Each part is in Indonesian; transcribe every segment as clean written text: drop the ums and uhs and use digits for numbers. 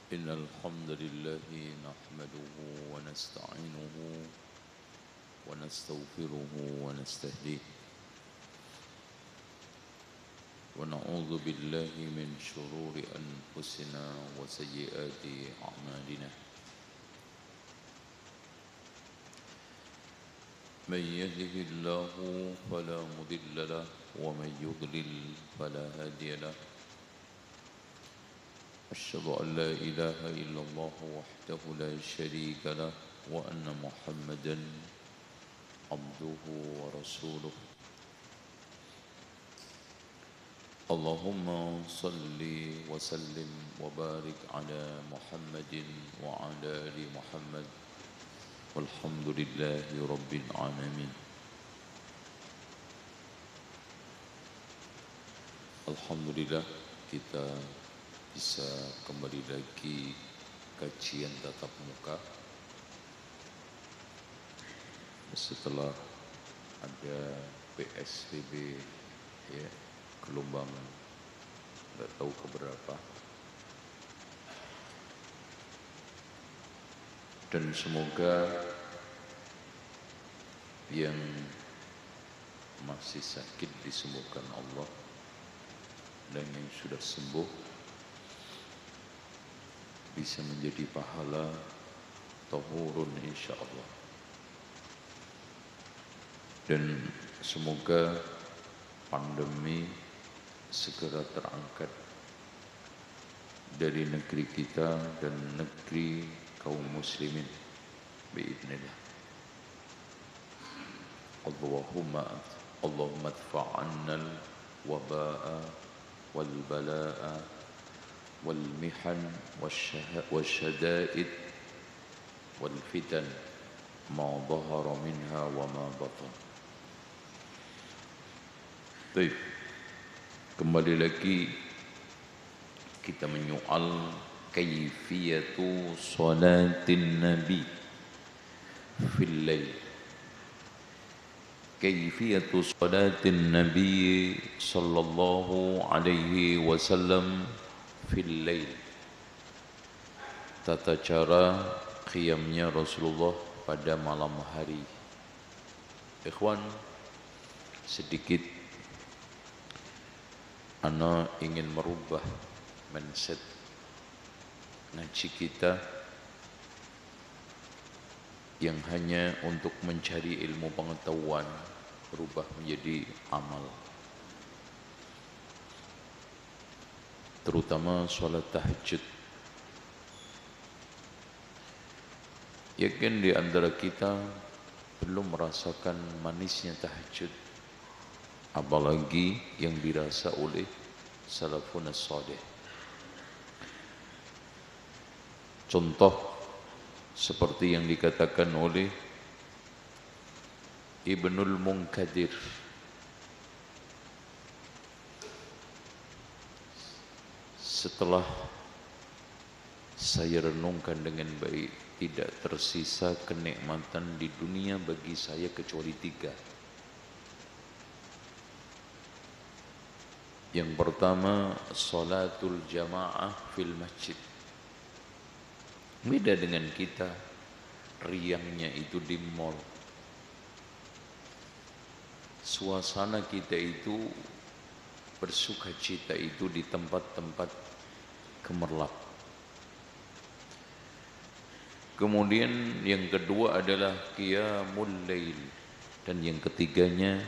إن الحمد لله نحمده ونستعينه ونستغفره ونستهديه ونعوذ بالله من شرور أنفسنا وسيئات أعمالنا من يهده الله فلا مضل له ومن يضلل فلا هادي له أشهد أن لا إله إلا الله وحده لا شريك له وأن محمدا عبده ورسوله اللهم صل وسلم وبارك على محمد وعلى آل محمد والحمد لله رب العالمين. Alhamdulillah kita bisa kembali lagi kajian tatap muka setelah ada PSBB ya, gelombang nggak tahu keberapa, dan semoga yang masih sakit disembuhkan Allah dan yang sudah sembuh bisa menjadi pahala tahurun insyaallah. Dan semoga pandemi segera terangkat dari negeri kita dan negeri kaum muslimin biidznillah. Allahumma adfa'anna al-waba'a wal-bala'a والمحن والشدائد والفتن ما ظهر منها وما بطن. Baik, kembali lagi kita menyoal kaifiyatu salatin nabi fil lail. Kaifiyatu salatin nabi sallallahu alaihi wasallam fil lail, tata cara qiyamnya Rasulullah pada malam hari. Ikhwan, sedikit ana ingin merubah mindset ngaji kita yang hanya untuk mencari ilmu pengetahuan, berubah menjadi amal. Terutama sholat tahajud. Yakin di antara kita belum merasakan manisnya tahajud, apalagi yang dirasa oleh salafun as-salih. Contoh seperti yang dikatakan oleh Ibnul Munkadir, setelah saya renungkan dengan baik, tidak tersisa kenikmatan di dunia bagi saya kecuali 3. Yang pertama, salatul jamaah fil masjid. Beda dengan kita, riangnya itu di mall. Suasana kita itu, bersuka cita itu di tempat-tempat gemerlap. Kemudian yang kedua adalah qiyamul lail, dan yang ketiganya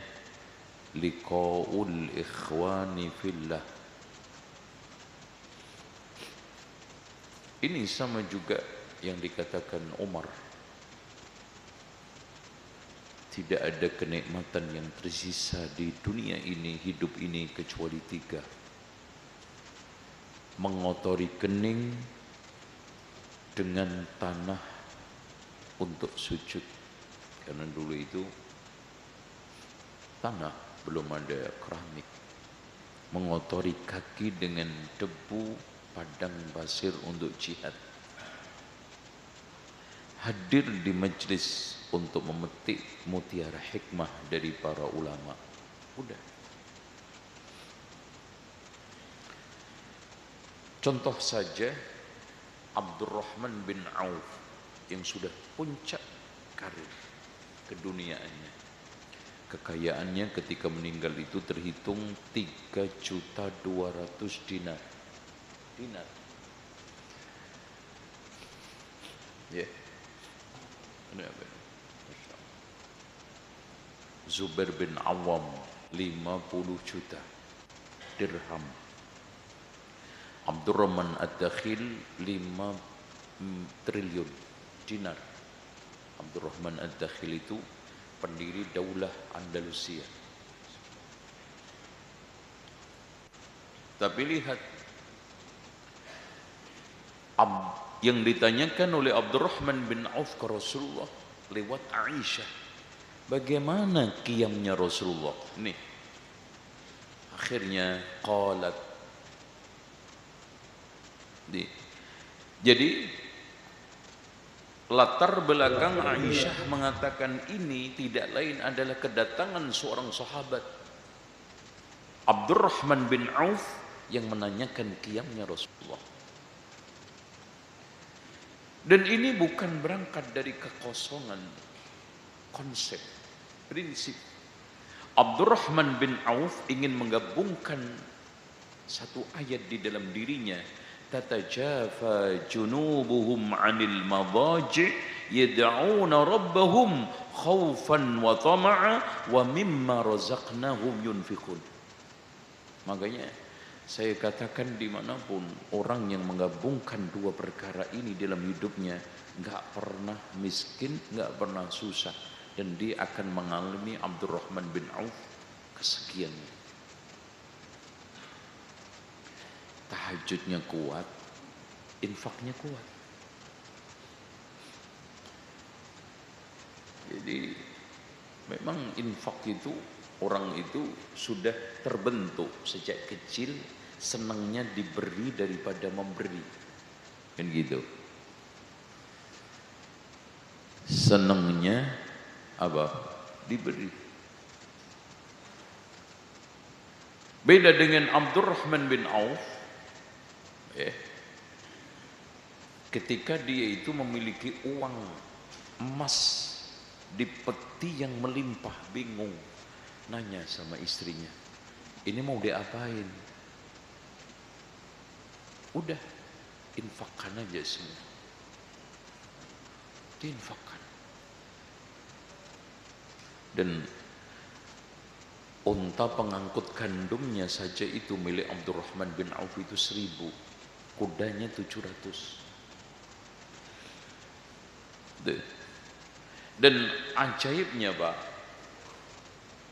liqaul ikhwani fillah. Ini sama juga yang dikatakan Umar, tidak ada kenikmatan yang tersisa di dunia ini, hidup ini, kecuali 3. Mengotori kening dengan tanah untuk sujud, karena dulu itu tanah, belum ada keramik. Mengotori kaki dengan debu padang pasir untuk jihad. Hadir di majlis untuk memetik mutiara hikmah dari para ulama. Udah. Contoh saja Abdurrahman bin Auf yang sudah puncak karir keduniaannya. Kekayaannya ketika meninggal itu terhitung 3.200.000 dinar. Dinar. Ya. Ini apa ini? Zubair bin Awam 50 juta dirham. Abdurrahman Ad-Dakhil 5 triliun dinar. Abdurrahman Ad-Dakhil itu pendiri Daulah Andalusia. Tapi lihat yang ditanyakan oleh Abdurrahman bin Auf ke Rasulullah lewat Aisyah, bagaimana qiyamnya Rasulullah? Nih, akhirnya qalat. Jadi latar belakang Aisyah mengatakan ini tidak lain adalah kedatangan seorang sahabat Abdurrahman bin Auf yang menanyakan qiyamnya Rasulullah. Dan ini bukan berangkat dari kekosongan konsep, prinsip. Abdurrahman bin Auf ingin menggabungkan satu ayat di dalam dirinya, tatajafa junubuhum 'anil madaji' yad'una rabbahum khaufan wa tama'a wa mimma razaqnahum yunfiqun. Makanya saya katakan dimanapun orang yang menggabungkan dua perkara ini dalam hidupnya nggak pernah miskin, nggak pernah susah, dan dia akan mengalami Abdurrahman bin Auf kesekiannya. Tahajudnya kuat, infaknya kuat. Jadi memang infak itu, orang itu sudah terbentuk sejak kecil senangnya diberi daripada memberi, kan gitu. Senangnya apa? Diberi. Beda dengan Abdurrahman bin Auf, ketika dia itu memiliki uang emas di peti yang melimpah, bingung, nanya sama istrinya, ini mau diapain? Udah, infakkan aja semua. Diinfakkan. Dan unta pengangkut gandumnya saja itu milik Abdurrahman bin Auf itu 1.000, kudanya 700. Dan ajaibnya Pak,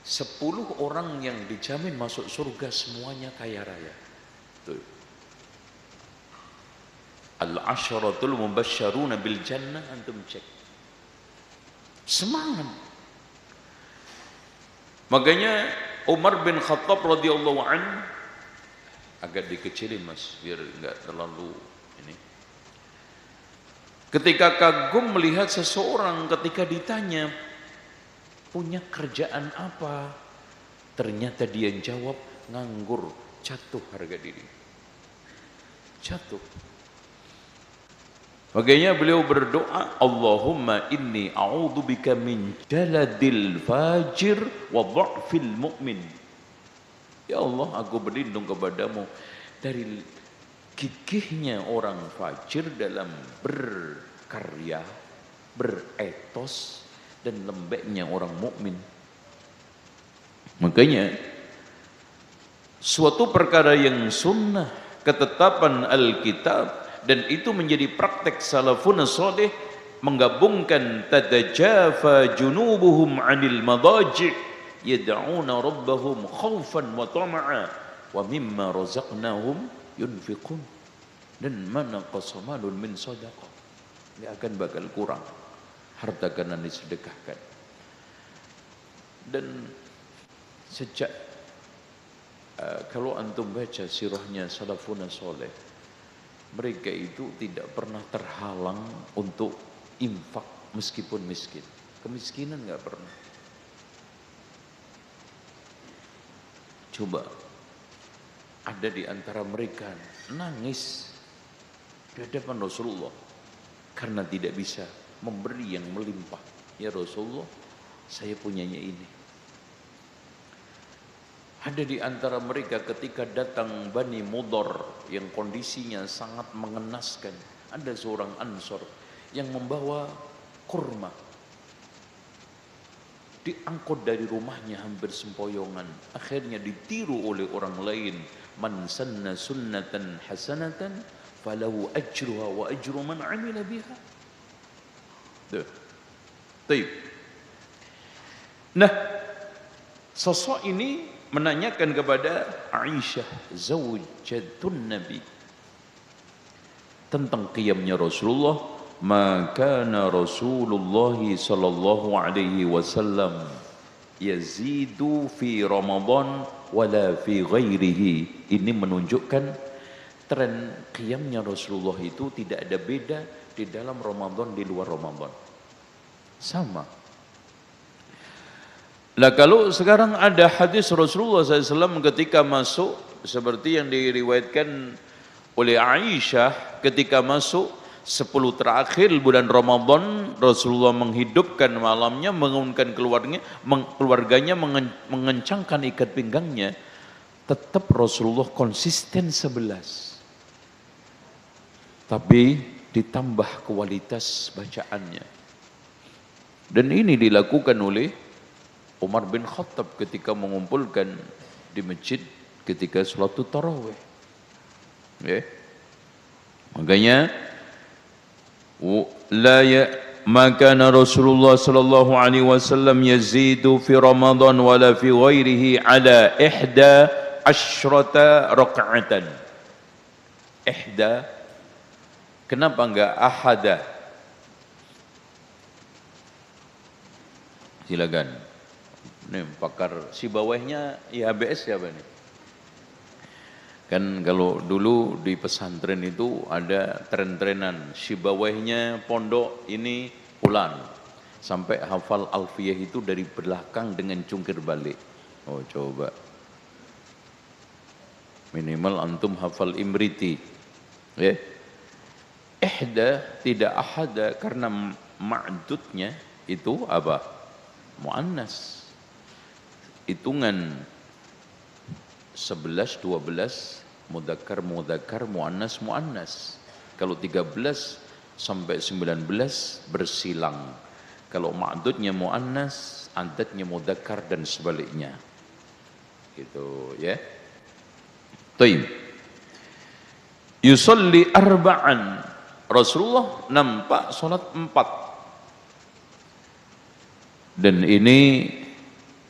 10 orang yang dijamin masuk surga semuanya kaya raya. Tuh. Al-asharatul mubasysyaruna bil jannah, antum cek. Semangat. Makanya Umar bin Khattab radhiyallahu an, agak dikecilin Mas biar enggak terlalu ini. Ketika kagum melihat seseorang ketika ditanya punya kerjaan apa, ternyata dia jawab nganggur, jatuh harga diri. Jatuh. Makanya beliau berdoa, Allahumma inni a'udzubika min jaladil fajir wa dha'fil mu'min. Ya Allah, aku berlindung kepadamu dari gigihnya orang fajir dalam berkarya, beretos, dan lembeknya orang mukmin. Makanya suatu perkara yang sunnah, ketetapan Alkitab, dan itu menjadi praktek salafun salih, menggabungkan tatajafa junubuhum 'anil madaji' yad'una rabbahum khaufan wa tama'a wa mimma razaqnahum yunfiqun. Dan mana qasamalun min sadaqah, dia akan bakal kurang harta karena disedekahkan. Dan sejak kalau antum baca sirahnya salafun salih, mereka itu tidak pernah terhalang untuk infak meskipun miskin. Kemiskinan nggak pernah. Coba ada di antara mereka nangis di hadapan Rasulullah karena tidak bisa memberi yang melimpah. Ya Rasulullah, saya punyanya ini. Ada di antara mereka ketika datang Bani Mudhar yang kondisinya sangat mengenaskan. Ada seorang Ansor yang membawa kurma. Diangkut dari rumahnya hampir sempoyongan. Akhirnya ditiru oleh orang lain. Man sanna sunnatan hasanatan falahu ajruha wa ajru man amila biha. Baik. Nah, sosok ini menanyakan kepada Aisyah zaujatun Nabi tentang qiyamnya Rasulullah. Maka Rasulullah sallallahu alaihi wasallam yazidu fi Ramadan wala fi ghairihi. Ini menunjukkan tren qiyamnya Rasulullah itu tidak ada beda di dalam Ramadan, di luar Ramadan. Sama. Nah kalau sekarang ada hadis Rasulullah SAW ketika masuk seperti yang diriwayatkan oleh Aisyah ketika masuk 10 terakhir bulan Ramadan, Rasulullah menghidupkan malamnya, mengunkan keluarganya, mengencangkan ikat pinggangnya. Tetap Rasulullah konsisten 11. Tapi ditambah kualitas bacaannya. Dan ini dilakukan oleh Umar bin Khattab ketika mengumpulkan di masjid ketika sholat tarawih. Ya. Makanya maka Rasulullah sallallahu alaihi wasallam yazidu fi Ramadan wala fi ghairihi ala 11 raka'atan. Kenapa enggak ahada? Silakan. Ini pakar si bawahnya IHBS siapa nih? Kan kalau dulu di pesantren itu ada tren-trenan si bawahnya pondok ini pulang sampai hafal alfiyah itu dari belakang dengan cungkir balik. Oh coba minimal antum hafal imriti ya. Tidak ahada karena ma'dudnya itu apa? Muannas. Hitungan 11, 12 mudzakkar, muannas. Kalau 13 sampai 19 bersilang. Kalau ma'dudnya muannas, adadnya mudzakkar dan sebaliknya. Gitu ya. Baik. Yusalli arba'an. Rasulullah nampak salat 4. Dan ini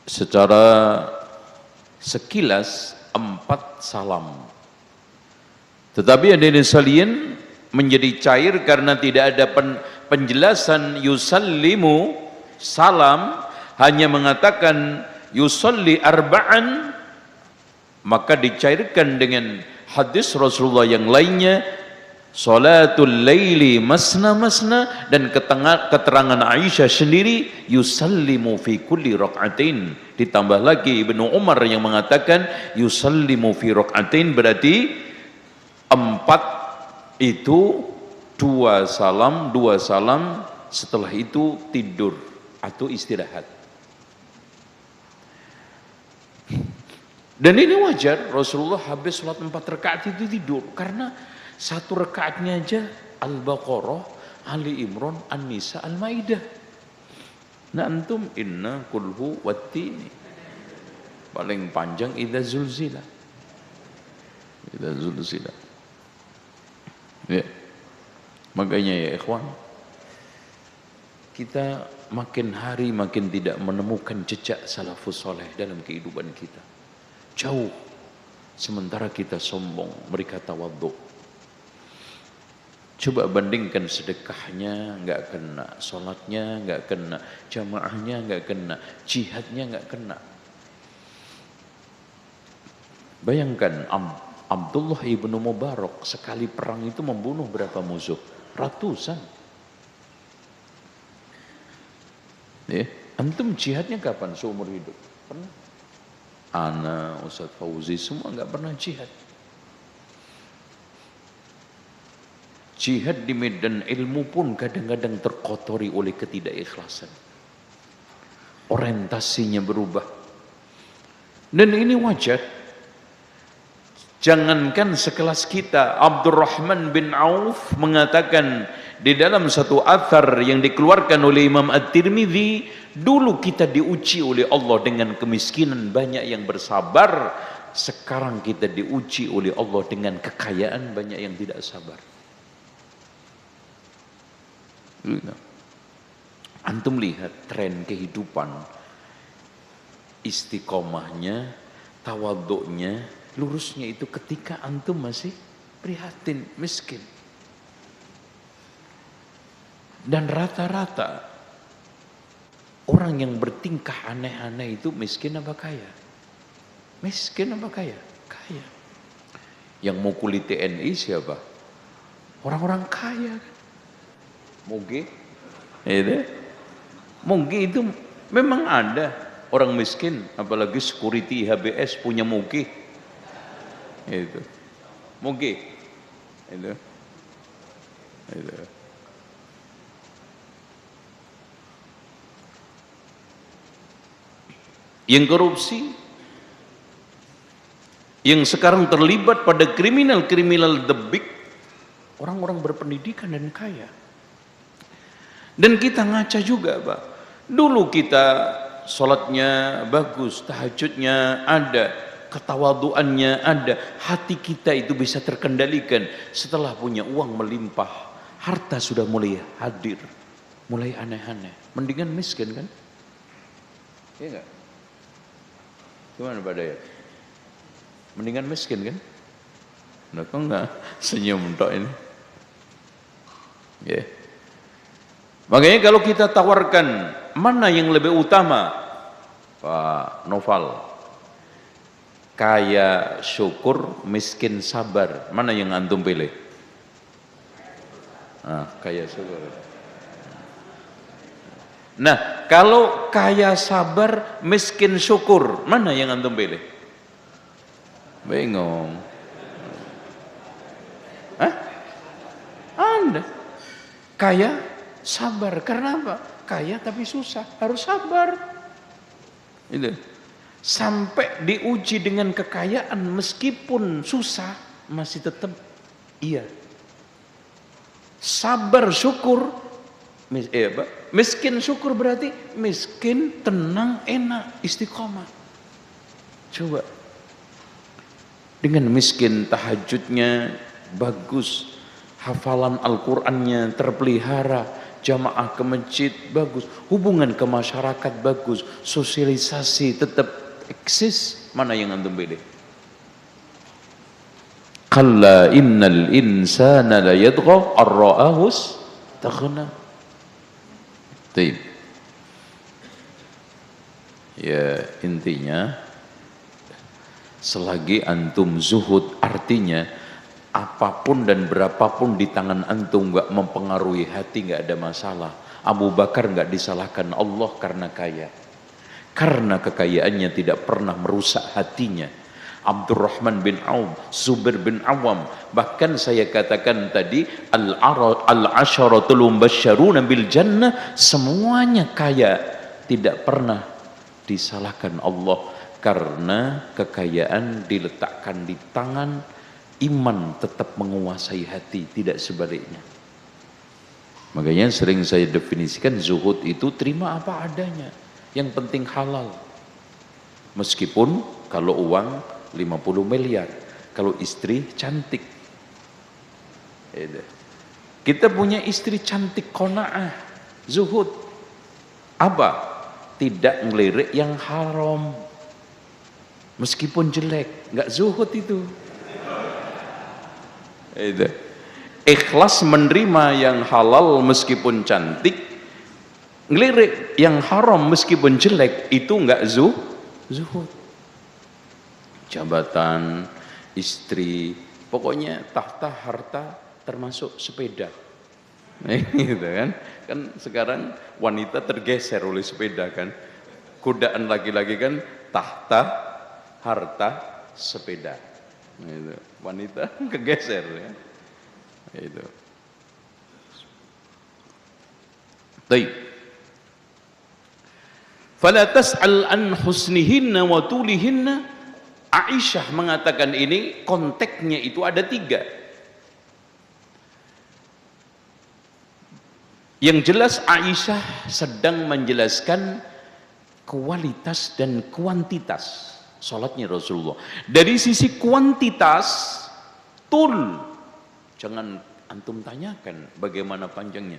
secara sekilas 4 salam. Tetapi yang sekalian menjadi cair karena tidak ada penjelasan yusallimu salam, hanya mengatakan yusalli arba'an, maka dicairkan dengan hadis Rasulullah yang lainnya salatul laili masna masna, dan keterangan Aisyah sendiri yusallimu fi kulli rak'atain. Ditambah lagi Ibnu Umar yang mengatakan yusallimu fi rak'atain, berarti 4 itu 2 salam, setelah itu tidur atau istirahat. Dan ini wajar, Rasulullah habis sholat 4 rakaat itu tidur karena 1 rakaatnya aja Al-Baqarah, Ali Imran, An-Nisa, Al-Maidah. Nah antum inna kulhu wattini, paling panjang idza zulzila. Ya. Makanya ya ikhwan, kita makin hari makin tidak menemukan jejak salafus soleh dalam kehidupan kita. Jauh. Sementara kita sombong, mereka tawadhu. Coba bandingkan sedekahnya nggak kena, sholatnya nggak kena, jamaahnya nggak kena, jihadnya nggak kena. Bayangkan Abdullah ibnu Mubarak sekali perang itu membunuh berapa musuh? Ratusan. Ya, antum jihadnya kapan seumur hidup? Pernah? Ana, Ustaz Fauzi semua nggak pernah jihad. Jihad di medan ilmu pun kadang-kadang terkotori oleh ketidakikhlasan. Orientasinya berubah. Dan ini wajar. Jangankan sekelas kita, Abdurrahman bin Auf mengatakan di dalam satu athar yang dikeluarkan oleh Imam At-Tirmidzi, dulu kita diuji oleh Allah dengan kemiskinan, banyak yang bersabar. Sekarang kita diuji oleh Allah dengan kekayaan, banyak yang tidak sabar. Antum lihat tren kehidupan, istiqomahnya, tawaduknya, lurusnya itu ketika antum masih prihatin, miskin. Dan rata-rata orang yang bertingkah aneh-aneh itu miskin apa kaya? Miskin apa kaya? Kaya. Yang mukuli TNI siapa? Orang-orang kaya kan? Mungkin itu memang ada orang miskin, apalagi security HBS punya mugi. Itu. Mugi. Itu. Yang korupsi, yang sekarang terlibat pada kriminal the big, orang-orang berpendidikan dan kaya. Dan kita ngaca juga, Pak. Dulu kita sholatnya bagus, tahajudnya ada, ketawaduannya ada, hati kita itu bisa terkendalikan. Setelah punya uang melimpah, harta sudah mulai hadir, mulai aneh-aneh. Mendingan miskin kan? Iya enggak? Gimana Pak Dayat? Mendingan miskin kan? Nah, kok enggak senyum tok ini? Ya. Yeah. Makanya kalau kita tawarkan mana yang lebih utama, Pak Noval, kaya syukur, miskin sabar, mana yang antum pilih? Kaya syukur. Nah, kalau kaya sabar, miskin syukur, mana yang antum pilih? Bingung. Anda kaya sabar, karena apa? Kaya tapi susah, harus sabar. Itu. Sampai diuji dengan kekayaan, meskipun susah, masih tetap iya. Sabar syukur, miskin syukur berarti miskin tenang, enak, istiqomah. Coba. Dengan miskin tahajudnya bagus, hafalan Al-Qur'annya terpelihara, jamaah ke masjid bagus, hubungan ke masyarakat bagus, sosialisasi tetap eksis, mana yang antum pilih? Kalla innal insana la yadgha ar-ra'ahu istaghna. Baik. Ya, intinya selagi antum zuhud, artinya apapun dan berapapun di tangan antum nggak mempengaruhi hati, nggak ada masalah. Abu Bakar nggak disalahkan Allah karena kaya, karena kekayaannya tidak pernah merusak hatinya. Abdurrahman bin Auf, Zubair bin Awam, bahkan saya katakan tadi al-asharatul mubasysyaruna bil jannah, semuanya kaya, tidak pernah disalahkan Allah karena kekayaan diletakkan di tangan, iman tetap menguasai hati, tidak sebaliknya. Makanya sering saya definisikan zuhud itu terima apa adanya, yang penting halal. Meskipun kalau uang 50 miliar, kalau istri cantik. Kita punya istri cantik, qanaah, zuhud. Apa? Tidak ngelirik yang haram. Meskipun jelek, enggak zuhud itu. Ikhlas menerima yang halal meskipun cantik, ngelirik yang haram meskipun jelek, itu enggak zuhud. Jabatan, istri, pokoknya tahta, harta, termasuk sepeda. Gitu kan? Kan sekarang wanita tergeser oleh sepeda kan. Godaan laki-laki kan tahta, harta, sepeda. Gitu. Wanita kegeser ya. Itu. Baik. Fala tas'al an husnihinna wa tulihinna. Aisyah mengatakan ini konteksnya itu ada 3. Yang jelas Aisyah sedang menjelaskan kualitas dan kuantitas salatnya Rasulullah. Dari sisi kuantitas jangan antum tanyakan bagaimana panjangnya.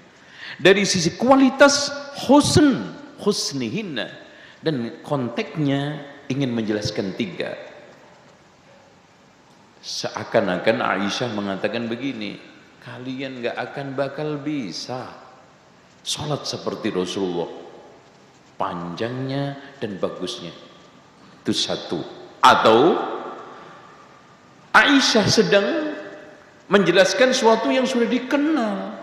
Dari sisi kualitas husnihinna, dan konteksnya ingin menjelaskan 3. Seakan-akan Aisyah mengatakan begini, kalian gak akan bakal bisa salat seperti Rasulullah, panjangnya dan bagusnya. Itu 1. Atau Aisyah sedang menjelaskan sesuatu yang sudah dikenal.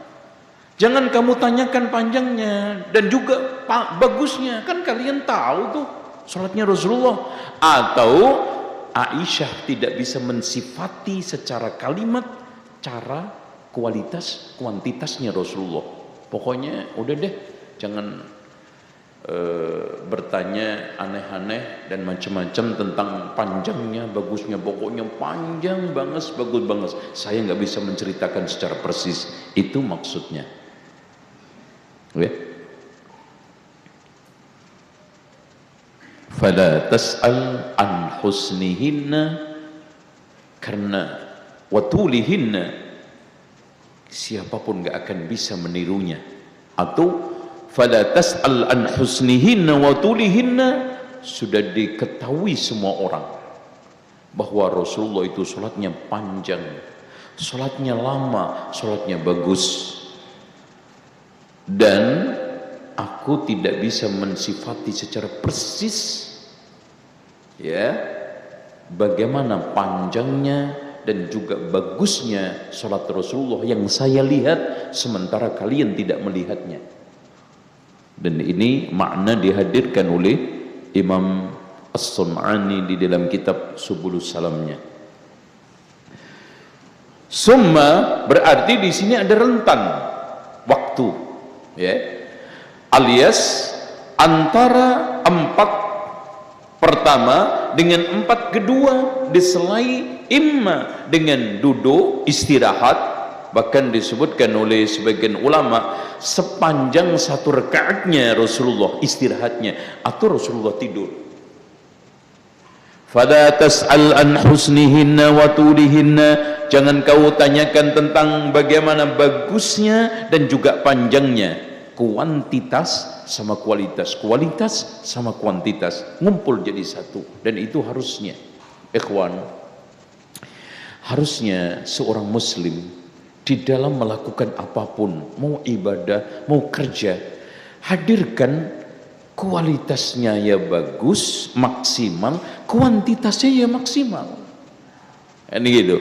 Jangan kamu tanyakan panjangnya dan juga bagusnya, kan kalian tahu tuh salatnya Rasulullah. Atau Aisyah tidak bisa mensifati secara kalimat, cara, kualitas, kuantitasnya Rasulullah. Pokoknya udah deh, jangan bertanya aneh-aneh dan macam-macam tentang panjangnya, bagusnya. Pokoknya panjang banget, bagus banget. Saya nggak bisa menceritakan secara persis. Itu maksudnya. Ya. Fala tas'al an husnihinna, karena watulihinna, siapapun gak akan bisa menirunya. Atau fala tas'al an husnihinna watulihinna, sudah diketahui semua orang bahwa Rasulullah itu salatnya panjang, salatnya lama, salatnya bagus. Dan aku tidak bisa mensifati secara persis ya bagaimana panjangnya dan juga bagusnya salat Rasulullah yang saya lihat sementara kalian tidak melihatnya. Dan ini makna dihadirkan oleh Imam As-Sun'ani di dalam kitab Subulus Salamnya. Summa berarti di sini ada rentan waktu, ya, alias antara 4 pertama dengan 4 kedua diselai imma dengan duduk istirahat, bahkan disebutkan oleh sebagian ulama sepanjang 1 rakaatnya Rasulullah istirahatnya, atau Rasulullah tidur. Fala tas'al an husnihinna wa tulihinna, jangan kau tanyakan tentang bagaimana bagusnya dan juga panjangnya. Kuantitas sama kualitas, kualitas sama kuantitas ngumpul jadi satu. Dan itu harusnya, ikhwan, harusnya seorang muslim di dalam melakukan apapun, mau ibadah, mau kerja, hadirkan kualitasnya ya bagus, maksimal, kuantitasnya ya maksimal. Ini gitu.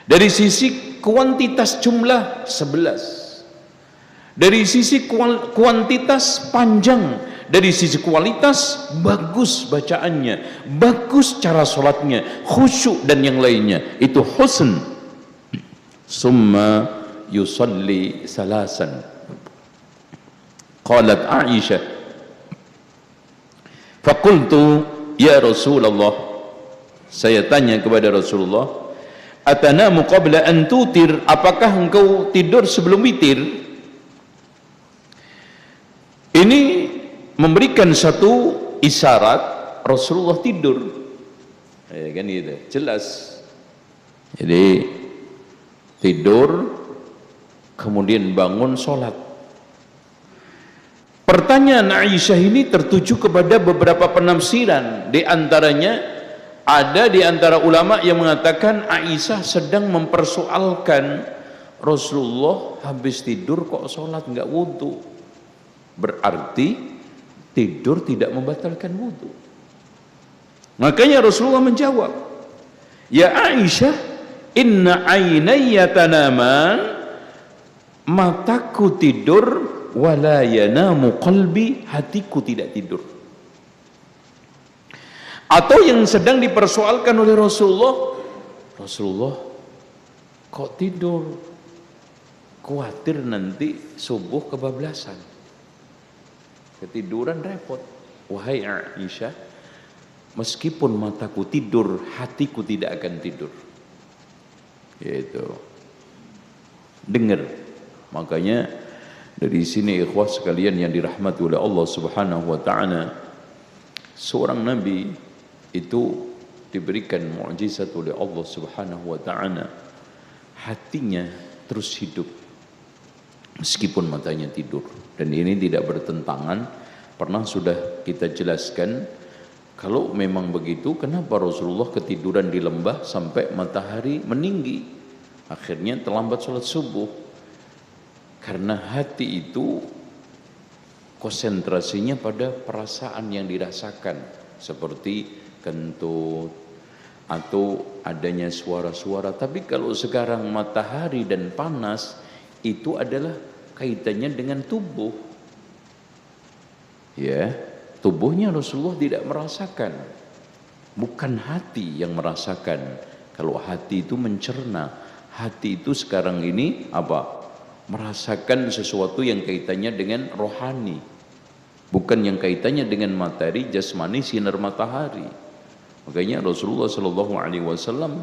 Dari sisi kuantitas jumlah 11, dari sisi kuantitas panjang, dari sisi kualitas bagus bacaannya, bagus cara sholatnya, khusyuk dan yang lainnya. Itu husn. Summa yusalli salasan. Qalat Aisyah, faqultu ya Rasulullah, saya tanya kepada Rasulullah, atanamu qabla an tutir, apakah engkau tidur sebelum witir? Ini memberikan satu isyarat Rasulullah tidur, ya kan gitu, jelas. Jadi tidur kemudian bangun sholat. Pertanyaan Aisyah ini tertuju kepada beberapa penafsiran. Di antaranya ada di antara ulama yang mengatakan Aisyah sedang mempersoalkan Rasulullah habis tidur kok sholat nggak wudu. Berarti tidur tidak membatalkan wudu. Makanya Rasulullah menjawab, ya Aisyah, inna ainayya tanaman, mataku tidur, wala yanamu qalbi, hatiku tidak tidur. Atau yang sedang dipersoalkan oleh Rasulullah, Rasulullah kok tidur? khawatir nanti subuh kebablasan, ketiduran repot. Wahai Aisyah, meskipun mataku tidur, hatiku tidak akan tidur. Yaitu dengar. Makanya dari sini ikhwah sekalian yang dirahmati oleh Allah Subhanahu wa taala, seorang nabi itu diberikan mukjizat oleh Allah Subhanahu wa taala, hatinya terus hidup meskipun matanya tidur. Dan ini tidak bertentangan, pernah sudah kita jelaskan. Kalau memang begitu, kenapa Rasulullah ketiduran di lembah sampai matahari meninggi, akhirnya terlambat sholat subuh? Karena hati itu konsentrasinya pada perasaan yang dirasakan, seperti kentut atau adanya suara-suara. Tapi kalau sekarang matahari dan panas, itu adalah kaitannya dengan tubuh. Ya, tubuhnya Rasulullah tidak merasakan, bukan hati yang merasakan. Kalau hati itu mencerna, hati itu sekarang ini apa? Merasakan sesuatu yang kaitannya dengan rohani, bukan yang kaitannya dengan materi jasmani sinar matahari. Makanya Rasulullah Shallallahu Alaihi Wasallam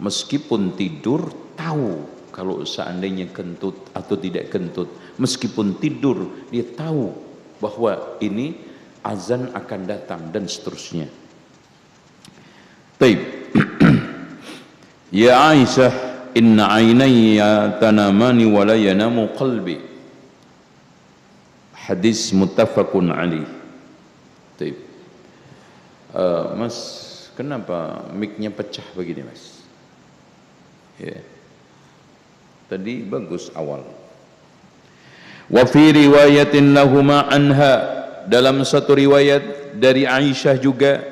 meskipun tidur tahu kalau seandainya kentut atau tidak kentut, meskipun tidur dia tahu bahwa ini azan akan datang dan seterusnya. Taib. Ya Aisyah, inna aynayya tanamani wa la yanamu qalbi. Hadis muttafaqun alaih. Taib. Mas, kenapa mic-nya pecah begini, Mas? Ya. Tadi bagus awal. Wa fi riwayatin lahuma anha, dalam satu riwayat dari Aisyah juga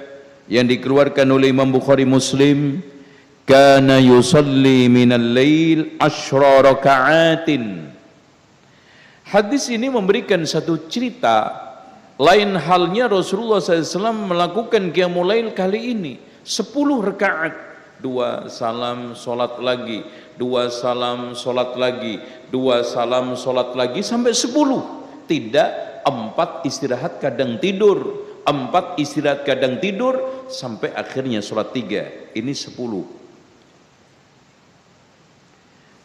yang dikeluarkan oleh Imam Bukhari Muslim, kana yusalli minal lail 10 raka'atin. Hadis ini memberikan satu cerita. Lain halnya Rasulullah SAW melakukan qiyamul lail kali ini 10 rakaat. 2 salam sholat lagi, 2 salam sholat lagi, 2 salam sholat lagi, sampai 10. Tidak 4 istirahat kadang tidur, 4 istirahat kadang tidur, sampai akhirnya sholat 3. Ini 10.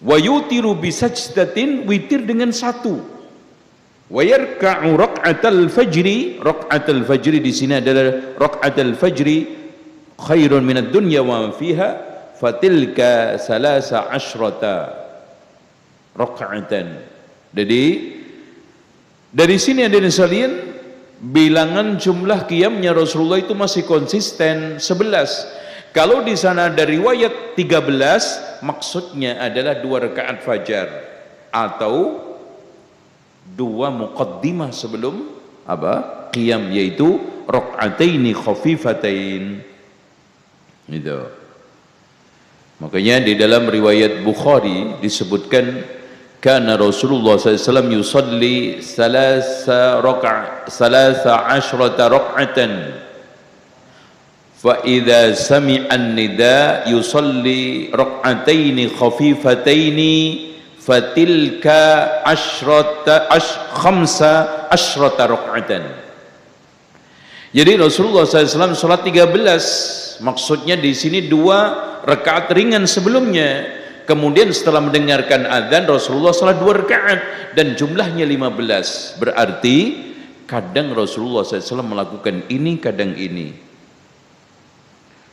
Wa yutiru bisajdatin, witir dengan 1. Wa yarka'u rak'atal fajri. Rak'atal fajri di sini adalah rak'atal fajri khairun minad dunya wa fiha, fatilka 13 rak'atan. Jadi dari sini ada sekalian, bilangan jumlah qiyamnya Rasulullah itu masih konsisten 11. Kalau di sana ada riwayat 13, maksudnya adalah 2 rakaat fajar atau 2 muqaddimah sebelum apa? Qiyam, yaitu rak'ataini khafifatain. Itu. Makanya di dalam riwayat Bukhari disebutkan, kana Rasulullah SAW yusalli 13 rak'atan, fa idza sami'a an-nida yusalli rak'ataini khafifataini, fatilka 15 rak'atan. Jadi Rasulullah SAW sholat 13, maksudnya di sini 2 rakaat ringan sebelumnya. Kemudian setelah mendengarkan azan Rasulullah sholat 2 rakaat dan jumlahnya 15. Berarti kadang Rasulullah SAW melakukan ini, kadang ini.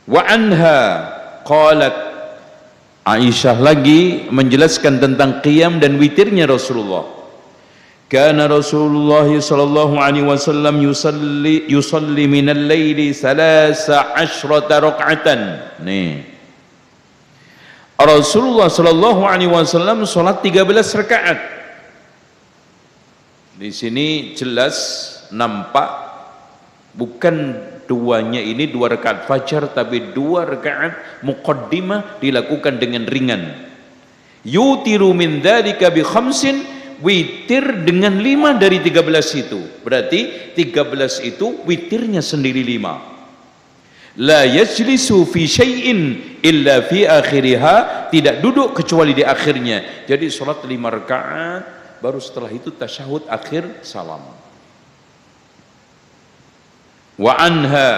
Wa anha qalat, Aisyah lagi menjelaskan tentang qiyam dan witirnya Rasulullah. Kana Rasulullah sallallahu alaihi wasallam yusalli minal laili 13 rak'atan. Nih, Rasulullah sallallahu alaihi wasallam salat 13 rakaat. Di sini jelas nampak bukan duanya ini 2 rakaat fajar, tapi 2 rakaat muqaddimah dilakukan dengan ringan. Yutiru min dzalika bi khamsin, witir dengan 5 dari 13 itu. Berarti 13 itu witirnya sendiri 5. La yajlisu fi syai'in illa fi akhiriha, tidak duduk kecuali di akhirnya. Jadi salat 5 rakaat baru setelah itu tasyahud akhir salam. Wa anha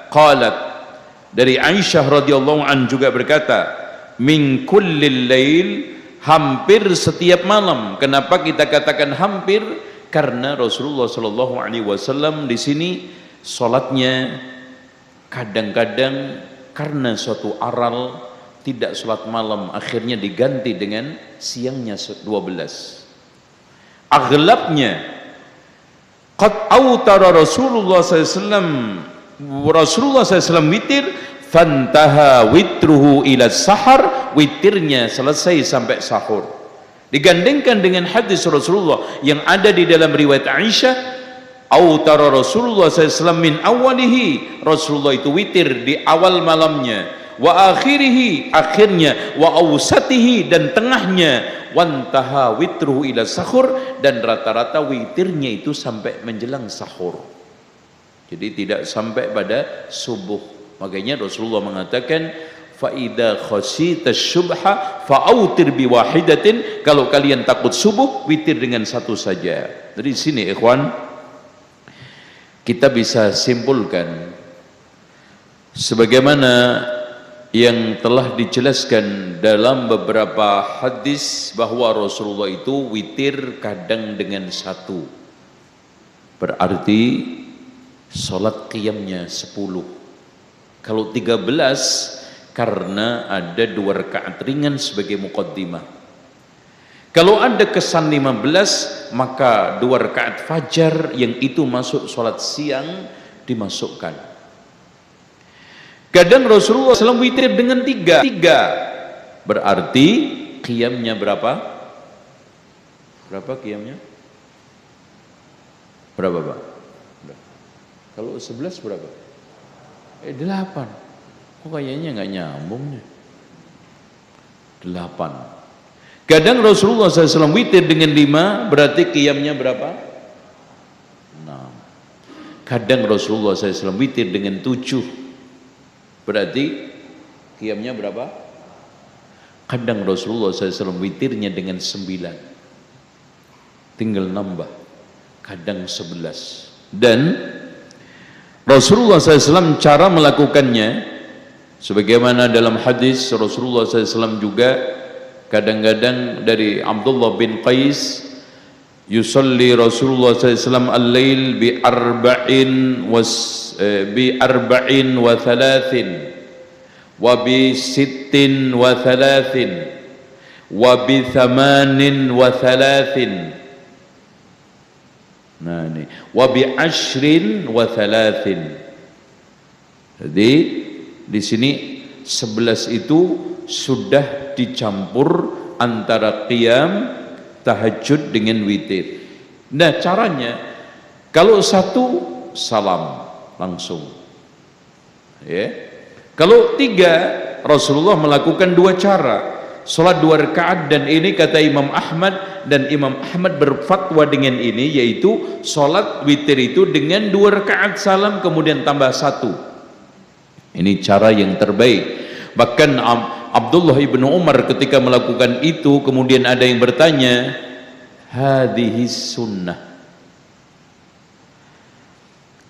qalat, dari Aisyah radhiyallahu an juga berkata, min kullil lail, hampir setiap malam. Kenapa kita katakan hampir? Karena Rasulullah sallallahu alaihi wasallam di sini salatnya kadang-kadang karena suatu aral tidak salat malam, akhirnya diganti dengan siangnya 12. Aghlabnya qad autara Rasulullah SAW witir, fantaha witruhu ila sahar, witirnya selesai sampai sahur. Digandengkan dengan hadis Rasulullah yang ada di dalam riwayat Aisyah, autara Rasulullah SAW min awalihi, Rasulullah itu witir di awal malamnya, wa akhirihi, akhirnya, wa awsatihi, dan tengahnya, wantaha witruhu ila sahur, dan rata-rata witirnya itu sampai menjelang sahur. Jadi tidak sampai pada subuh. Makanya Rasulullah mengatakan, fa idza khashita syubha fa'autir biwahidatin, kalau kalian takut subuh, witir dengan satu saja. Dari sini ikhwan, kita bisa simpulkan sebagaimana yang telah dijelaskan dalam beberapa hadis bahwa Rasulullah itu witir kadang dengan satu, berarti salat qiyamnya 10. Kalau 13 karena ada 2 rakaat ringan sebagai muqaddimah. Kalau ada kesan 15, maka 2 rakaat fajar yang itu masuk salat siang dimasukkan. Kadang Rasulullah SAW witir dengan 3, berarti qiyamnya berapa? Berapa qiyamnya? Berapa Pak? Kalau 11 berapa? 8. Kok kayaknya nggak nyambungnya? 8. Kadang Rasulullah SAW witir dengan 5, berarti qiyamnya berapa? 6. Kadang Rasulullah SAW witir dengan 7, berarti qiyamnya berapa? Kadang Rasulullah SAW witirnya dengan 9, tinggal nambah, kadang 11. Dan Rasulullah SAW cara melakukannya sebagaimana dalam hadis Rasulullah SAW juga kadang-kadang dari Abdullah bin Qais, yusalli Rasulullah SAW al-lail bi arba'in wa thalathin wa bi sittin wa thalathin wa bi thamanin wa thalathin. Nah ini wa bi ashrin wa thalathin. Jadi di sini 11 itu sudah dicampur antara qiyam, tahajud dengan witir. Nah caranya, kalau 1 salam langsung, ya. Kalau 3 Rasulullah melakukan 2 cara, salat 2 rakaat, dan ini kata Imam Ahmad, dan Imam Ahmad berfatwa dengan ini, yaitu salat witir itu dengan 2 rakaat salam kemudian tambah 1. Ini cara yang terbaik. Bahkan Abdullah ibnu Umar ketika melakukan itu, kemudian ada yang bertanya, hadhihi sunnah.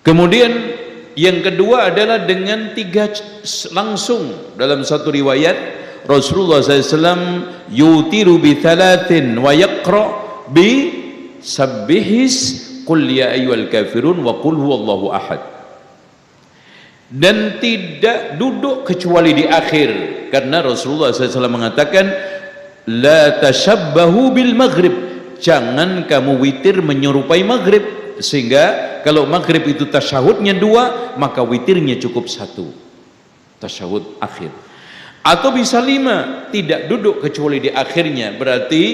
Kemudian yang kedua adalah dengan 3 langsung. Dalam satu riwayat Rasulullah SAW yutiru bi thalathin wa yaqra bi sabbihis qul ya ayyuhal kafirun wa qul huwallahu ahad, dan tidak duduk kecuali di akhir, karena Rasulullah SAW mengatakan la tashabbahu bil maghrib, jangan kamu witir menyerupai maghrib, sehingga kalau maghrib itu tasyahudnya 2, maka witirnya cukup 1 tasyahud akhir. Atau bisa 5, tidak duduk kecuali di akhirnya, berarti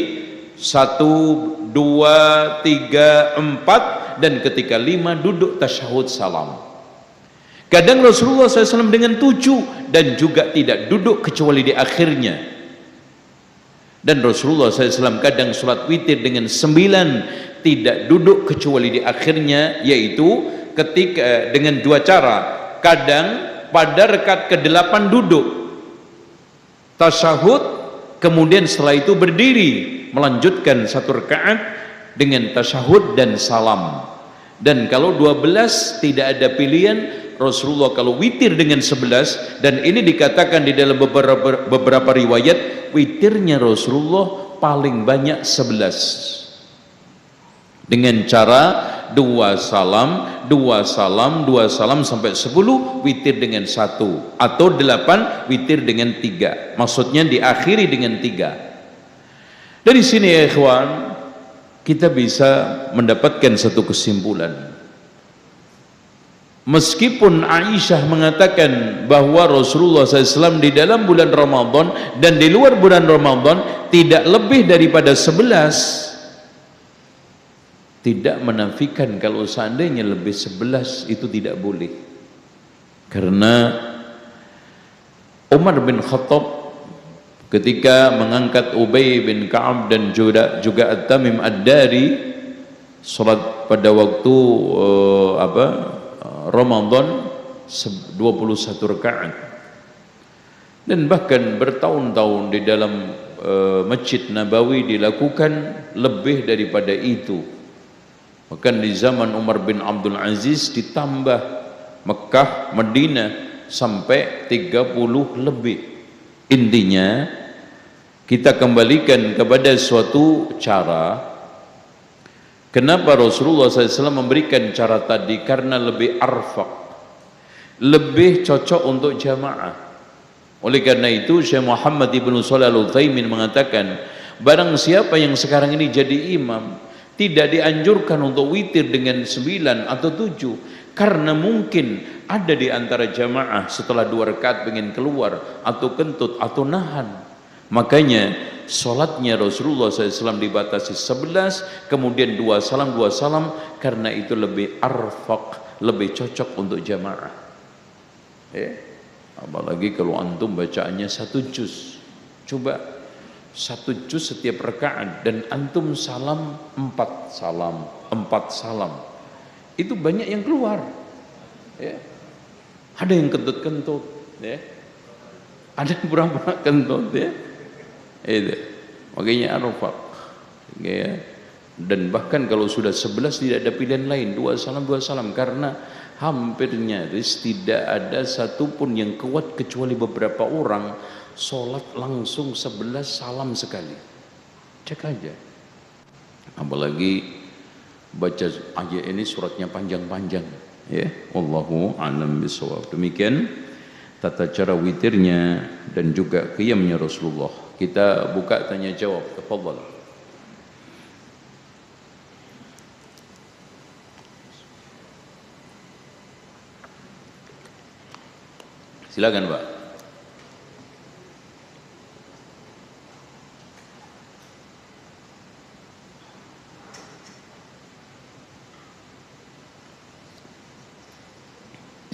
1, 2, 3, 4, dan ketika 5 duduk tasyahud salam. Kadang Rasulullah SAW dengan 7 dan juga tidak duduk kecuali di akhirnya. Dan Rasulullah SAW kadang sholat witir dengan 9, tidak duduk kecuali di akhirnya, yaitu ketika dengan 2 cara. Kadang pada rakaat ke-8 duduk, tasyahud, kemudian setelah itu berdiri melanjutkan satu rakaat dengan tasyahud dan salam. Dan kalau 12 tidak ada pilihan, Rasulullah kalau witir dengan 11, dan ini dikatakan di dalam beberapa riwayat, witirnya Rasulullah paling banyak 11 dengan cara 2 salam, 2 salam, 2 salam sampai 10, witir dengan 1, atau 8 witir dengan 3, maksudnya diakhiri dengan 3. Dari sini ya ikhwan, kita bisa mendapatkan satu kesimpulan. Meskipun Aisyah mengatakan bahwa Rasulullah SAW di dalam bulan Ramadan dan di luar bulan Ramadan tidak lebih daripada 11, tidak menafikan kalau seandainya lebih 11 itu tidak boleh. Karena Umar bin Khattab ketika mengangkat Ubay bin Ka'ab dan juga At-Tamim Ad-Dari salat pada waktu Ramadan 21 rakaat, dan bahkan bertahun-tahun di dalam Masjid Nabawi dilakukan lebih daripada itu. Bahkan di zaman Umar bin Abdul Aziz ditambah Mekah, Madinah sampai 30 lebih. Intinya kita kembalikan kepada suatu cara. Kenapa Rasulullah SAW memberikan cara tadi? Karena lebih arfaq, lebih cocok untuk jamaah. Oleh karena itu Syekh Muhammad ibn Shalih Al-Utsaimin mengatakan, barang siapa yang sekarang ini jadi imam, tidak dianjurkan untuk witir dengan 9 atau 7, karena mungkin ada di antara jamaah setelah 2 rakaat pengen keluar atau kentut atau nahan. Makanya sholatnya Rasulullah SAW dibatasi 11, kemudian 2 salam, karena itu lebih arfaq, lebih cocok untuk jamaah. Apalagi kalau antum bacaannya 1 juz, coba 1 juz setiap rakaat, dan antum salam 4 salam, itu banyak yang keluar. Ada yang kentut-kentut, ada yang pura-pura kentut, itu makanya arfaq, dan bahkan kalau sudah 11 tidak ada pilihan lain, 2 salam, karena hampir nyaris tidak ada satupun yang kuat kecuali beberapa orang sholat langsung 11 salam sekali. Cek aja, apalagi baca ayat ini suratnya panjang-panjang, wallahu a'lam bishawab. Demikian tata cara witirnya dan juga qiyamnya Rasulullah. Kita buka tanya jawab, tafadhal. Silakan, Pak.